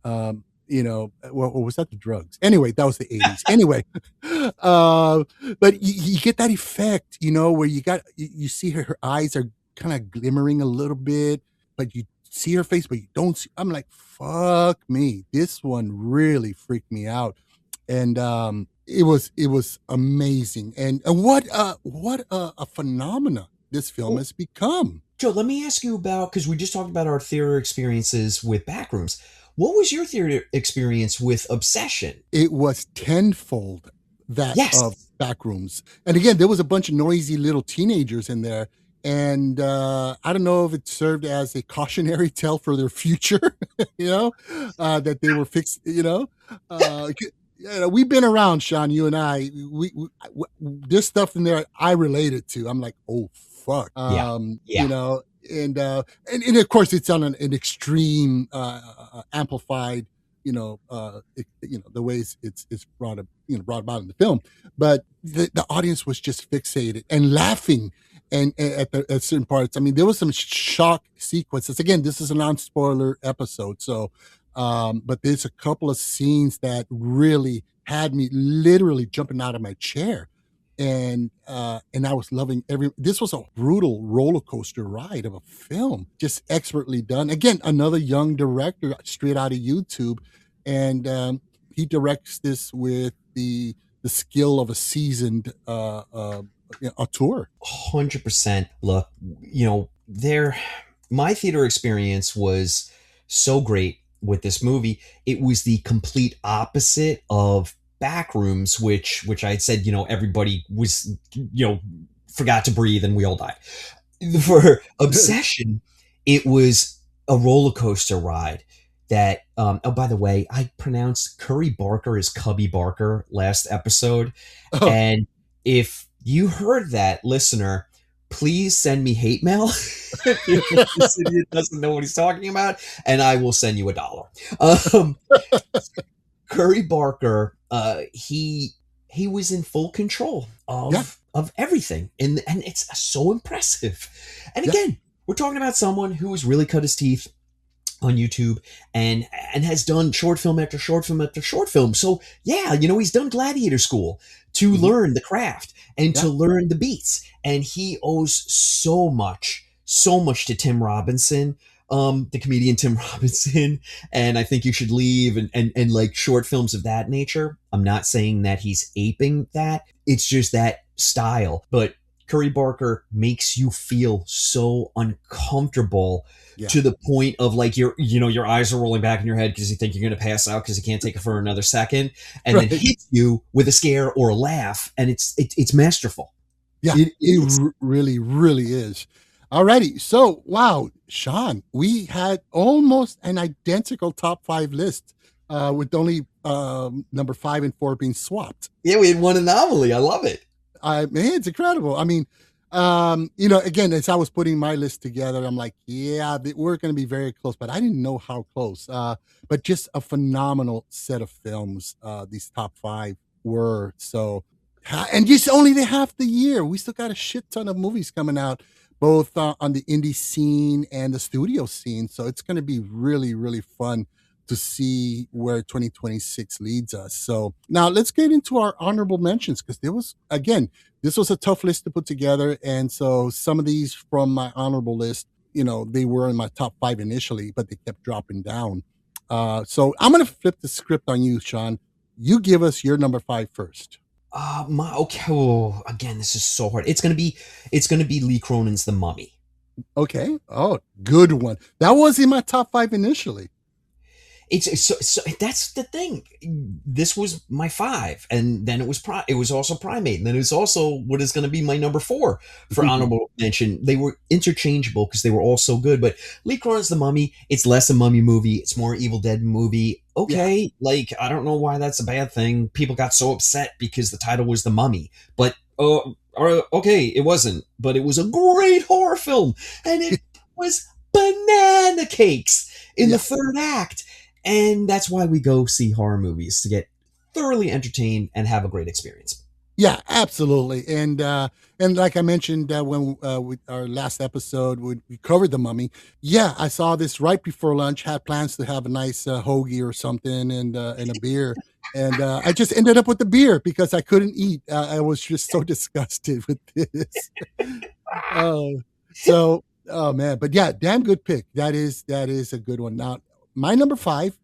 Or was that the drugs? Anyway, that was the 80s. Anyway, but you get that effect, where you see her eyes are kind of glimmering a little bit, but you see her face, but you don't see. I'm like, fuck me. This one really freaked me out. And it was amazing. And what a phenomena this film has become. Joe, let me ask you about, because we just talked about our theater experiences with Backrooms. What was your theater experience with Obsession? It was tenfold that of Backrooms. And again, there was a bunch of noisy little teenagers in there. And I don't know if it served as a cautionary tale for their future, that they were fixed, we've been around, Sean, you and I. We there's stuff in there I related to. I'm like, oh fuck, and of course it's on an extreme amplified, the ways it's brought about in the film. But the audience was just fixated and laughing, and at certain parts. I mean, there was some shock sequences. Again, this is a non-spoiler episode, so. But there's a couple of scenes that really had me literally jumping out of my chair, and I was loving this was a brutal roller coaster ride of a film, just expertly done. Again, another young director straight out of YouTube, and he directs this with the skill of a seasoned auteur. 100%. Look, my theater experience was so great with this movie. It was the complete opposite of Backrooms, which I had said, everybody was, forgot to breathe and we all died. For Obsession, it was a roller coaster ride that, by the way, I pronounced Curry Barker as Cubby Barker last episode. Oh. And if you heard that, listener, please send me hate mail if this idiot doesn't know what he's talking about, and I will send you $1. Curry Barker, he was in full control of everything, and it's so impressive. And again, we're talking about someone who has really cut his teeth on YouTube and has done short film after short film after short film. So yeah, he's done Gladiator School to learn the craft and to learn the beats, and he owes so much to Tim Robinson, the comedian Tim Robinson, and I Think You Should Leave, and like short films of that nature. I'm not saying that he's aping that, it's just that style. But Curry Barker makes you feel so uncomfortable to the point of like your eyes are rolling back in your head because you think you're going to pass out because you can't take it for another second, and then hits you with a scare or a laugh, and it's masterful. Yeah, it really, really is. Alrighty, so wow, Sean, we had almost an identical top 5 list, with only number 5 and 4 being swapped. Yeah, we had one anomaly. I love it. Man, it's incredible. I mean, again, as I was putting my list together, I'm like, yeah, we're going to be very close, but I didn't know how close. But just a phenomenal set of films. These top 5 were. So, and just only the half the year. We still got a shit ton of movies coming out, both on the indie scene and the studio scene. So it's going to be really, really fun to see where 2026 leads us. So now let's get into our honorable mentions, because this was a tough list to put together. And so some of these from my honorable list, they were in my top 5 initially, but they kept dropping down. So I'm going to flip the script on you, Sean. You give us your number 5 first. Again, this is so hard. It's gonna be Lee Cronin's The Mummy. Okay. Oh, good one. That was in my top 5 initially. It's so that's the thing. This was my 5, and then it was also Primate, and then it's also what is going to be my number 4 for honorable mention. They were interchangeable because they were all so good. But Lee Cronin's The Mummy, it's less a mummy movie, it's more Evil Dead movie. Okay, like I don't know why that's a bad thing. People got so upset because the title was The Mummy, but okay, it wasn't. But it was a great horror film, and it was banana cakes in the third act. And that's why we go see horror movies, to get thoroughly entertained and have a great experience. Yeah, absolutely. And like I mentioned when with our last episode, we covered The Mummy. Yeah, I saw this right before lunch, had plans to have a nice hoagie or something and a beer. And I just ended up with the beer because I couldn't eat. I was just so disgusted with this. Oh man. But yeah, damn good pick. That is a good one. Now, my number 5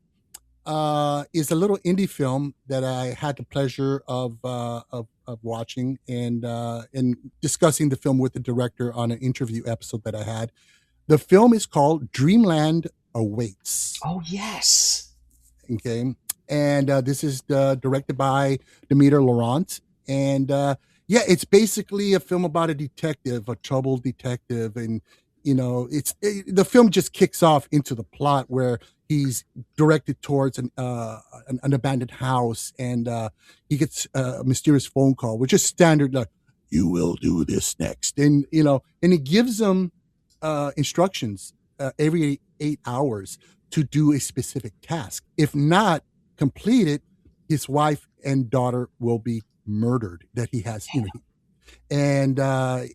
is a little indie film that I had the pleasure of watching and discussing the film with the director on an interview episode that I had. The film is called Dreamland Awaits. Oh, yes. Okay. And this is directed by Demeter Laurent. And it's basically a film about a detective, a troubled detective. And, the film just kicks off into the plot where he's directed towards an abandoned house, and he gets a mysterious phone call, which is standard, like, you will do this next. And, and he gives them instructions every 8 hours to do a specific task. If not completed, his wife and daughter will be murdered that he has. And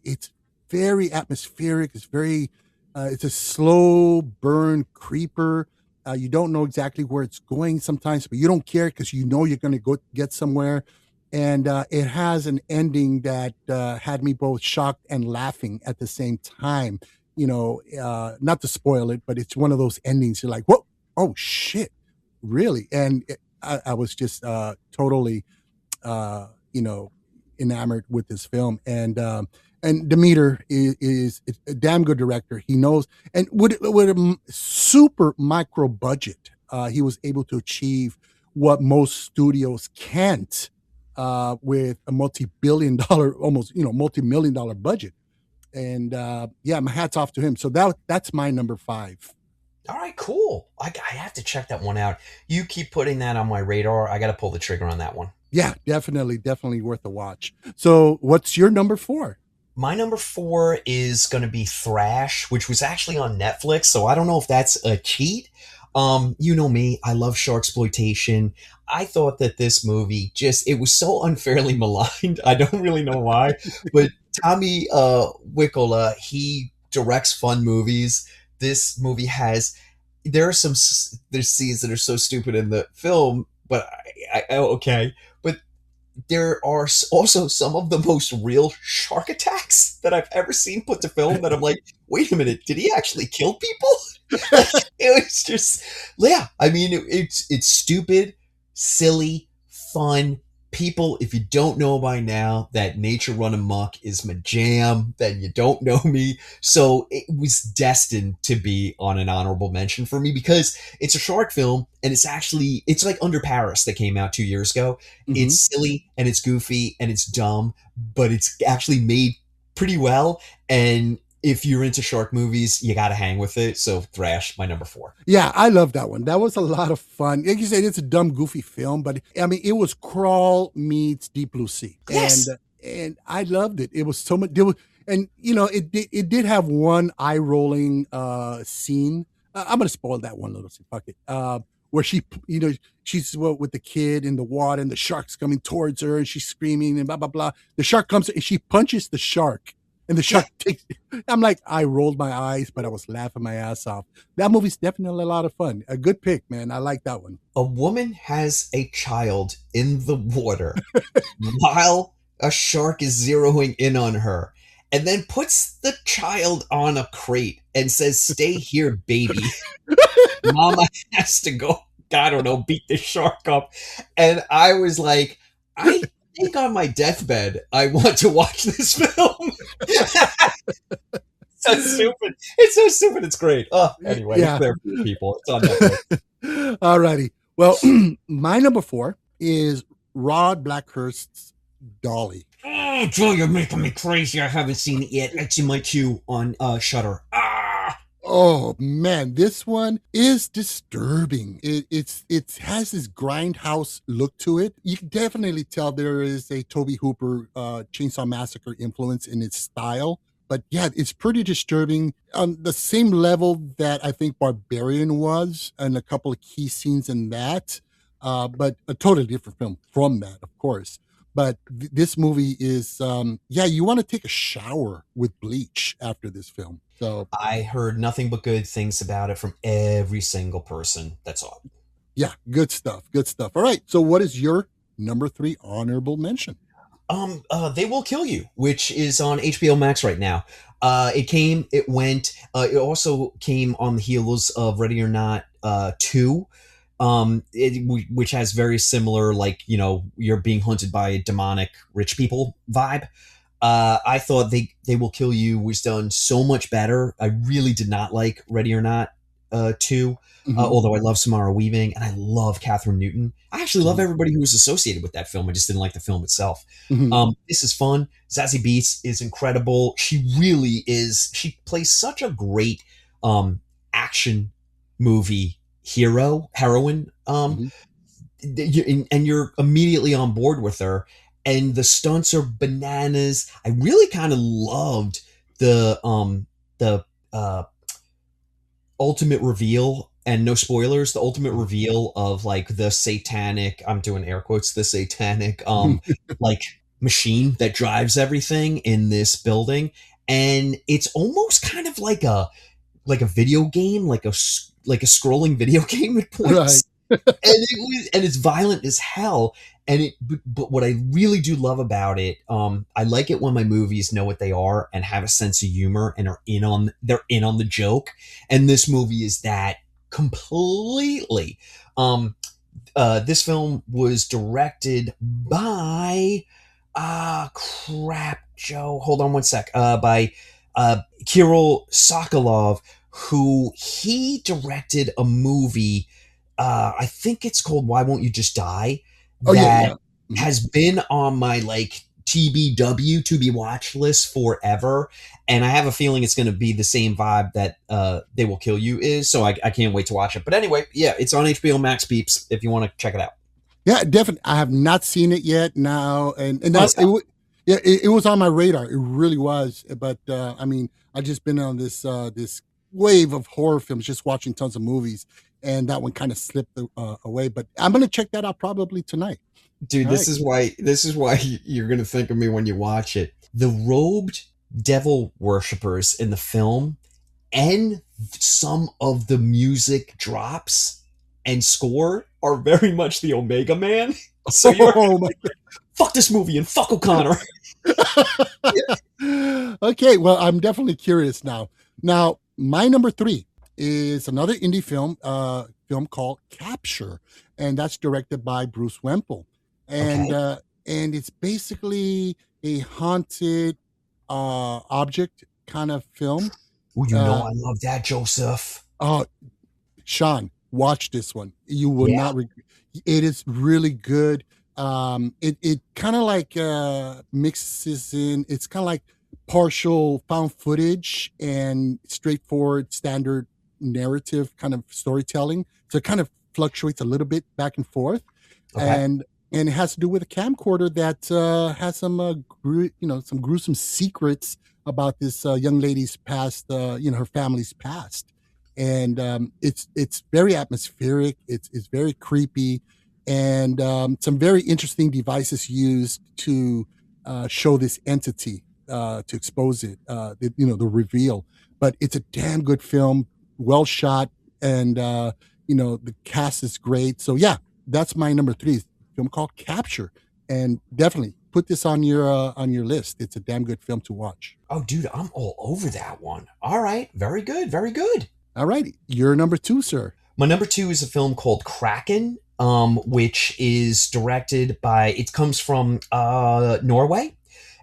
it's very atmospheric. It's very, it's a slow burn creeper. You don't know exactly where it's going sometimes, but you don't care because you're going to go get somewhere. And it has an ending that had me both shocked and laughing at the same time. Not to spoil it, but it's one of those endings you're like, whoa, oh shit, really? And I was just totally, enamored with this film. And Demeter is a damn good director. He knows, and with a super micro budget, he was able to achieve what most studios can't with a multi-billion-dollar, almost multi-million-dollar budget. And my hat's off to him. So that's my number 5. All right, cool. I have to check that one out. You keep putting that on my radar. I got to pull the trigger on that one. Yeah, definitely worth a watch. So what's your number 4? My number 4 is going to be Thrash, which was actually on Netflix, so I don't know if that's a cheat. You know me, I love sharksploitation. I thought that this movie it was so unfairly maligned. I don't really know why, but Tommy Wickle, he directs fun movies. This movie there are there's scenes that are so stupid in the film, but okay. But there are also some of the most real shark attacks that I've ever seen put to film that I'm like, wait a minute, did he actually kill people? Like, it was just, yeah. I mean, it's stupid, silly, fun. People, if you don't know by now that Nature Run Amok is my jam, then you don't know me. So it was destined to be on an honorable mention for me because it's a shark film and it's like Under Paris that came out 2 years ago. Mhm. It's silly and it's goofy and it's dumb, but it's actually made pretty well. And if you're into shark movies, you got to hang with it. So Thrash, my number 4. Yeah, I love that one. That was a lot of fun. Like you said, it's a dumb, goofy film, but I mean, it was Crawl meets Deep Blue Sea, Yes. and I loved it. It was so much. There was, and it did have one eye rolling scene. I'm gonna spoil that one little scene. Fuck it. Where she's with the kid in the water, and the shark's coming towards her, and she's screaming and blah blah blah. The shark comes and she punches the shark. And the shark takes. I'm like, I rolled my eyes, but I was laughing my ass off. That movie's definitely a lot of fun. A good pick, man. I like that one. A woman has a child in the water while a shark is zeroing in on her and then puts the child on a crate and says, "Stay here, baby. Mama has to go, I don't know, beat the shark up." And I was like, I think on my deathbed, I want to watch this film. So stupid. It's so stupid. It's great. Oh, anyway, Yeah. It's there for people. It's on Netflix. Alrighty. Well, my number 4 is Rod Blackhurst's Dolly. Oh, Joe, you're making me crazy. I haven't seen it yet. It's in my queue on Shudder. Oh man, this one is disturbing. It has this grindhouse look to it. You can definitely tell there is a Tobe Hooper Chainsaw Massacre influence in its style. But yeah, it's pretty disturbing on the same level that I think Barbarian was, and a couple of key scenes in that. But a totally different film from that, of course. But this movie is, you want to take a shower with bleach after this film. So I heard nothing but good things about it from every single person that saw it. yeah, good stuff. Good stuff. All right. So what is your number 3 honorable mention? They Will Kill You, which is on HBO Max right now. It went. It also came on the heels of Ready or Not 2, which has very similar, like, you're being hunted by demonic rich people vibe. I thought they Will Kill You was done so much better. I really did not like Ready or Not 2. Mhm. Although I love Samara Weaving and I love Catherine Newton. I actually love Mhm. everybody who was associated with that film. I just didn't like the film itself. Mhm. This is fun. Zazie Beetz is incredible. She really is. She plays such a great action movie heroine. Mhm. And you're immediately on board with her. And the stunts are bananas. I really kind of loved the ultimate reveal, and no spoilers, the ultimate reveal of like the satanic, I'm doing air quotes, the satanic like machine that drives everything in this building. And it's almost kind of like a video game, like a scrolling video game at points. Right. And it's violent as hell. But what I really do love about it, I like it when my movies know what they are and have a sense of humor and they're in on the joke. And this movie is that completely. This film was directed by, crap, Joe, hold on one sec, by Kirill Sokolov, who he directed a movie, I think it's called Why Won't You Just Die? Oh, yeah. Mhm. Has been on my like TBW, to be watch list forever. And I have a feeling it's going to be the same vibe that They Will Kill You is. So I can't wait to watch it. But anyway, yeah, it's on HBO Max, peeps, if you want to check it out. Yeah, definitely. I have not seen it yet now. And Nice. Yeah, it was on my radar. It really was. But I mean, I just been on this wave of horror films, just watching tons of movies, and that one kind of slipped away. But I'm gonna check that out probably tonight. Dude, All right. this is why you're gonna think of me when you watch it. The robed devil worshippers in the film and some of the music drops and score are very much the Omega Man. So you're Oh my fuck this movie and fuck O'Connor. Okay, well, I'm definitely curious now. Now, my number three is another indie film called Capture, and that's directed by Bruce Wemple, and Okay. and it's basically a haunted object kind of film. Oh, you know Uh, I love that, Joseph. oh, Sean, watch this one. You will Yeah. not regret. It is really good. It kind of like mixes in. It's kind of like partial found footage and straightforward standard narrative kind of storytelling. So it kind of fluctuates a little bit back and forth, Okay. and it has to do with a camcorder that has some some gruesome secrets about this young lady's past, her family's past, and it's very atmospheric. It's very creepy, and some very interesting devices used to show this entity, to expose it. The reveal. But it's a damn good film, well shot, and the cast is great. So yeah, that's my number three. Film called Capture, and definitely put this on your list. It's a damn good film to watch. Oh, dude, I'm all over that one. All right. Very good. Very good. All righty, you're number two, sir. My number two is a film called Kraken, which is directed by, it comes from Norway,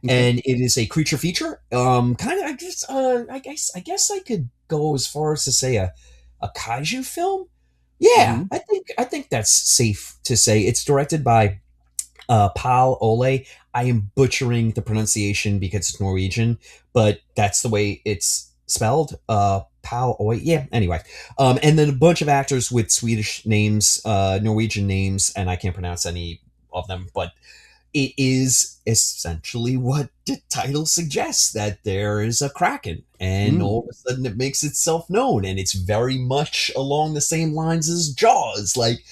Okay. and it is a creature feature. Kind of, I guess I could go as far as to say a kaiju film. Yeah, Hmm. I think that's safe to say. It's directed by Pal Ole. I am butchering the pronunciation because it's Norwegian, but that's the way it's spelled. Pal Ole. Yeah. Anyway, and then a bunch of actors with Swedish names, Norwegian names, and I can't pronounce any of them, but it is essentially what the title suggests, that there is a kraken, and Mm. all of a sudden it makes itself known, and it's very much along the same lines as Jaws. Like,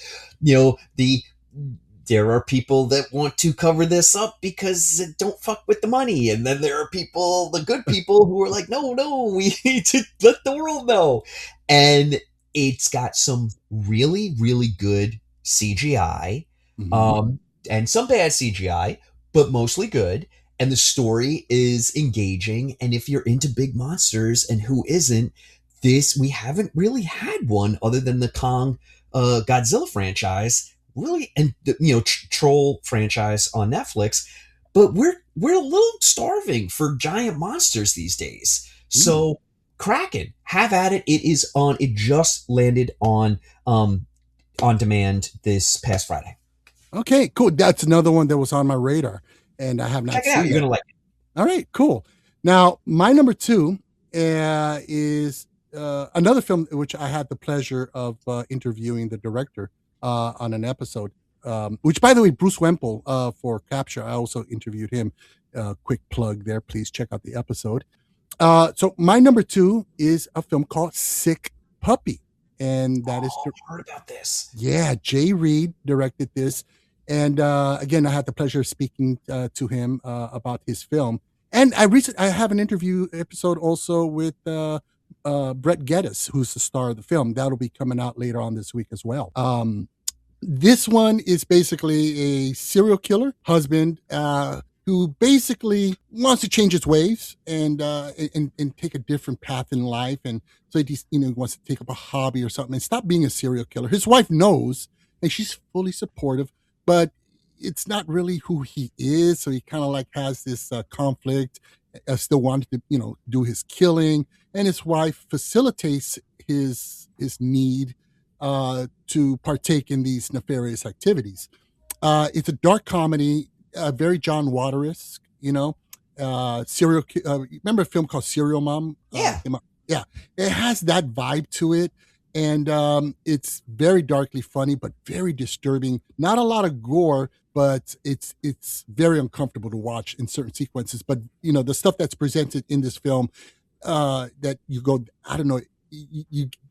there are people that want to cover this up because it don't fuck with the money, and then there are people, the good people, who are like, no, we need to let the world know. And it's got some really, really good CGI, Hmm. um, and some bad CGI, but mostly good. And the story is engaging. And if you're into big monsters, and who isn't, we haven't really had one other than the Kong Godzilla franchise, really, and the Troll franchise on Netflix. But we're a little starving for giant monsters these days. Mm. So Kraken, have at it. It just landed on demand this past Friday. Okay, cool. That's another one that was on my radar, and I have not Check it out. seen You're that. gonna like it. All right, cool. Now, my number two is another film which I had the pleasure of interviewing the director on an episode. Which, by the way, Bruce Wemple, for Capture, I also interviewed him. Quick plug there. Please check out the episode. So my number two is a film called Sick Puppy, and that is Oh, I heard about this. yeah, Jay Reed directed this. And again, I had the pleasure of speaking to him about his film. And I have an interview episode also with Brett Geddes, who's the star of the film. That'll be coming out later on this week as well. This one is basically a serial killer husband who basically wants to change his ways and take a different path in life. And so he just, wants to take up a hobby or something and stop being a serial killer. His wife knows, and she's fully supportive, but it's not really who he is. So he kind of like has this conflict, still wanted to, do his killing, and his wife facilitates his need to partake in these nefarious activities. It's a dark comedy, very John Water-esque, remember a film called Serial Mom? Yeah. Yeah, it has that vibe to it, and it's very darkly funny, but very disturbing. Not a lot of gore, but it's very uncomfortable to watch in certain sequences. But the stuff that's presented in this film, that you go, I don't know,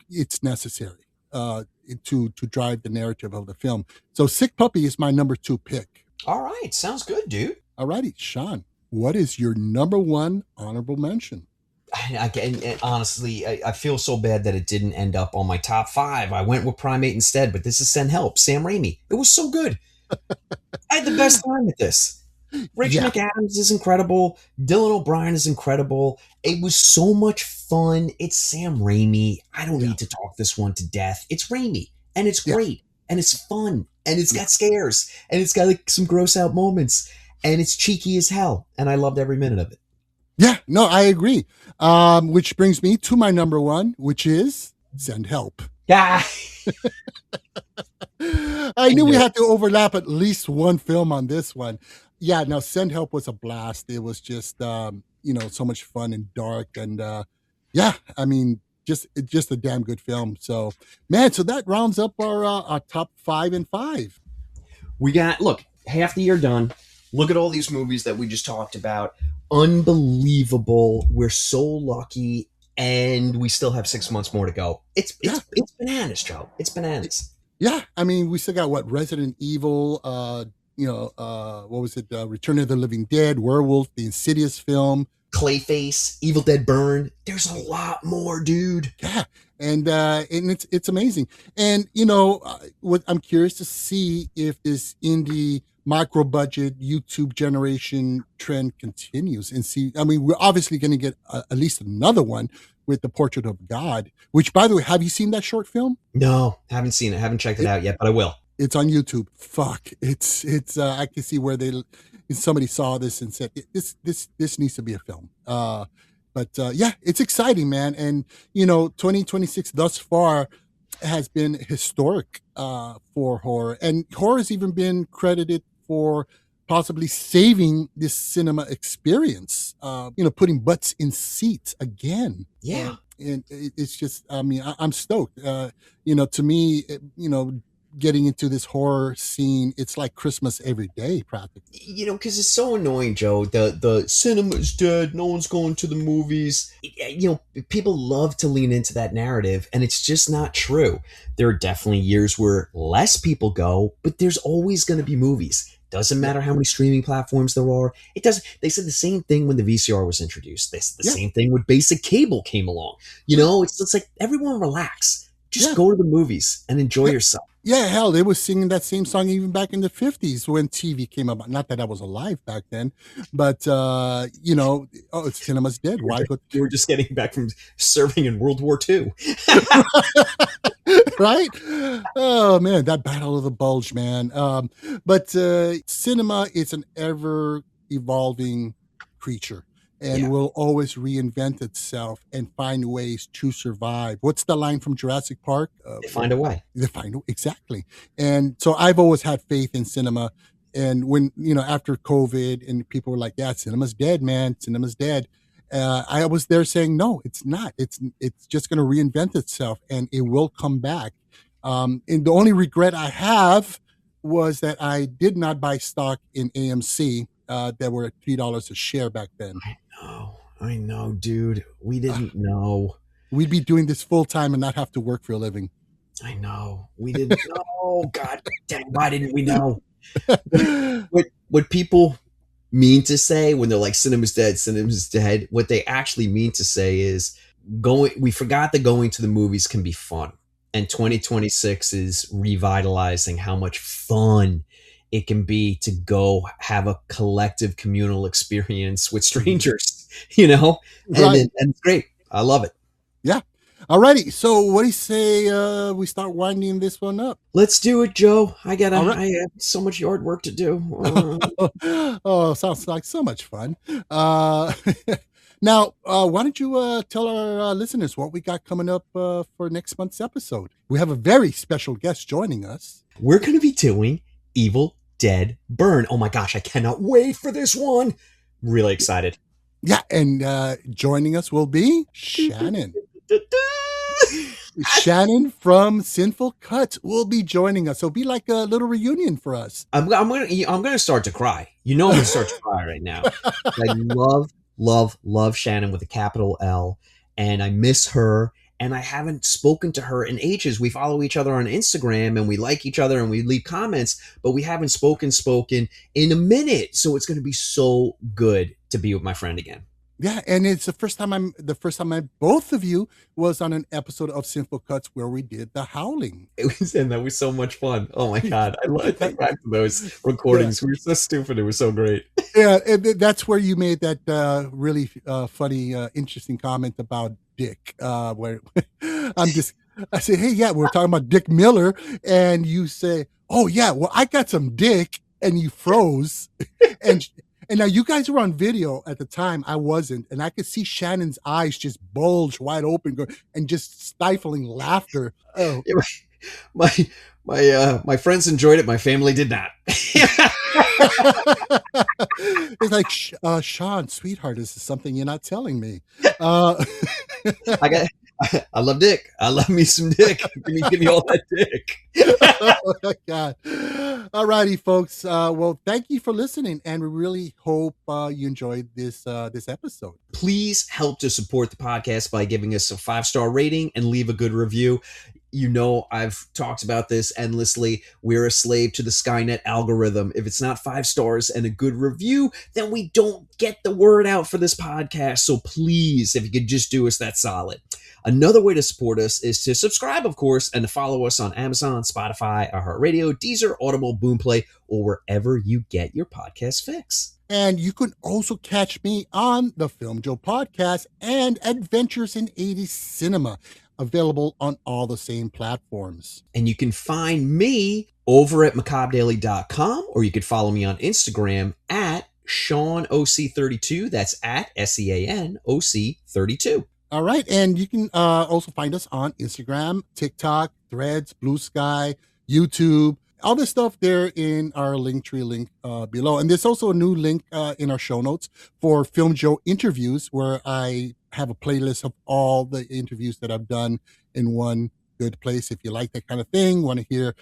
it's necessary to drive the narrative of the film. So Sick Puppy is my number 2 pick. All right, sounds good, dude. All righty, Sean, what is your number 1 honorable mention? Honestly, I feel so bad that it didn't end up on my top 5. I went with Primate instead, but this is Send Help, Sam Raimi. It was so good. I had the best time with this. Rachel McAdams is incredible. Dylan O'Brien is incredible. It was so much fun. It's Sam Raimi. I don't need to talk this one to death. It's Raimi, and it's great, and it's fun, and it's got scares, and it's got like some gross out moments, and it's cheeky as hell, and I loved every minute of it. Yeah, no, I agree. Which brings me to my number 1, which is Send Help. Yeah. I knew we had to overlap at least one film on this one. Yeah, now Send Help was a blast. It was just, so much fun and dark. And I mean, just a damn good film. So, man, so that rounds up our top 5 and 5. We got, look, half the year done. Look at all these movies that we just talked about. Unbelievable. We're so lucky, and we still have 6 months more to go. It's bananas, Joe. It's bananas. Yeah, I mean, we still got Resident Evil, what was it? Return of the Living Dead, Werewolf, the Insidious film, Clayface, Evil Dead Burn. There's a lot more, dude. Yeah, and it's amazing. And what I'm curious to see if this indie micro budget YouTube generation trend continues, and see. I mean, we're obviously going to get at least another one with The Portrait of God. Which, by the way, have you seen that short film? No, haven't seen it. Haven't checked it out yet, but I will. It's on YouTube. Fuck, it's. I can see where somebody saw this and said this needs to be a film. But it's exciting, man. And 2026 thus far has been historic for horror, and horror has even been credited for possibly saving this cinema experience. Putting butts in seats again. Yeah, and it's just. I mean, I'm stoked. To me, getting into this horror scene, it's like Christmas every day, practically. Because it's so annoying, Joe. The cinema's dead. No one's going to the movies. People love to lean into that narrative, and it's just not true. There are definitely years where less people go, but there's always going to be movies. Doesn't matter how many streaming platforms there are. It doesn't. They said the same thing when the VCR was introduced. They said the same thing when basic cable came along. It's like, everyone relax. Just go to the movies and enjoy yourself. Yeah, hell, they were singing that same song even back in the 50s when TV came about. Not that I was alive back then, but, cinema's dead. Why go? You were just getting back from serving in World War II. Right? Oh, man, that Battle of the Bulge, man. But cinema is an ever-evolving creature. And will always reinvent itself and find ways to survive. What's the line from Jurassic Park? They find a way. Exactly. And so I've always had faith in cinema. And when, after COVID and people were like, yeah, cinema's dead, man. Cinema's dead. I was there saying, no, it's not. It's just going to reinvent itself and it will come back. And the only regret I have was that I did not buy stock in AMC that were at $3 a share back then. I know, dude. We didn't know. We'd be doing this full time and not have to work for a living. I know. We didn't know. God dang, why didn't we know? What people mean to say when they're like, cinema's dead, what they actually mean to say is, we forgot that going to the movies can be fun. And 2026 is revitalizing how much fun it can be to go have a collective communal experience with strangers, Right. And it's great. I love it. Yeah. Alrighty. So what do you say we start winding this one up? Let's do it, Joe. I have so much yard work to do. Oh, sounds like so much fun. Now, why don't you tell our listeners what we got coming up for next month's episode? We have a very special guest joining us. We're going to be doing Evil Dead Burn. Oh my gosh, I cannot wait for this one. Really excited. Yeah, and joining us will be Shannon. Shannon from Sinful Cuts will be joining us. So it'll be like a little reunion for us. I'm gonna start to cry. You know, I'm gonna start to cry right now. I love Shannon with a capital L, and I miss her. And I haven't spoken to her in ages. We follow each other on Instagram and we like each other and we leave comments, but we haven't spoken in a minute. So it's going to be so good to be with my friend again. Yeah, and it's the first time I both of you was on an episode of Sinful Cuts where we did the howling. That was so much fun. Oh my God. I think back to those recordings. Yeah. We were so stupid. It was so great. Yeah, and that's where you made that really funny, interesting comment about Dick, where I say, hey, yeah, we're talking about Dick Miller. And you say, oh yeah, well, I got some dick. And you froze. And now you guys were on video at the time. I wasn't. And I could see Shannon's eyes just bulge wide open and just stifling laughter. Oh, my friends enjoyed it. My family did not. It's like, Sean, sweetheart, this is something you're not telling me. I love dick. I love me some dick. Give me all that dick. Oh my God. All righty, folks. Well, thank you for listening, and we really hope you enjoyed this episode. Please help to support the podcast by giving us a 5-star rating and leave a good review. You know, I've talked about this endlessly. We're a slave to the Skynet algorithm. If it's not 5 stars and a good review, then we don't get the word out for this podcast. So please, if you could just do us that solid. Another way to support us is to subscribe, of course, and to follow us on Amazon, Spotify, iHeartRadio, Deezer, Audible, Boomplay, or wherever you get your podcast fix. And you can also catch me on the Film Joe podcast and Adventures in 80s Cinema, available on all the same platforms. And you can find me over at macabredaily.com, or you could follow me on Instagram at SeanOC32. That's at SeanOC32. All right. And you can also find us on Instagram, TikTok, Threads, Blue Sky, YouTube, all this stuff there in our Linktree link below. And there's also a new link in our show notes for Film Joe interviews, where I have a playlist of all the interviews that I've done in one good place. If you like that kind of thing, want to hear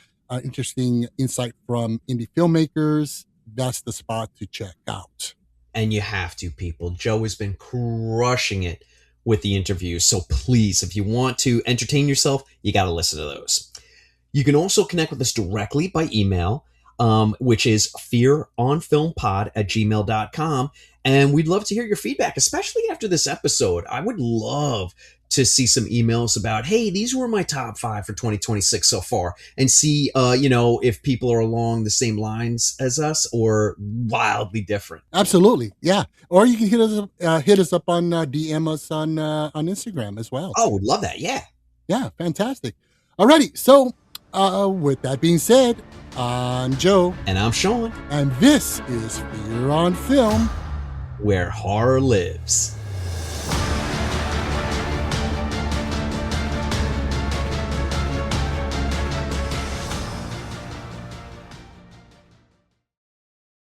interesting insight from indie filmmakers, that's the spot to check out. And you have to, people. Joe has been crushing it with the interviews. So please, if you want to entertain yourself, you got to listen to those. You can also connect with us directly by email, which is fearonfilmpod@gmail.com. And we'd love to hear your feedback, especially after this episode. I would love to see some emails about, hey, these were my top 5 for 2026 so far, and see, if people are along the same lines as us or wildly different. Absolutely. Yeah. Or you can hit us up on DM us on Instagram as well. Oh, would love that. Yeah. Yeah. Fantastic. Alrighty. So with that being said, I'm Joe. And I'm Sean. And this is Fear on Film, where horror lives.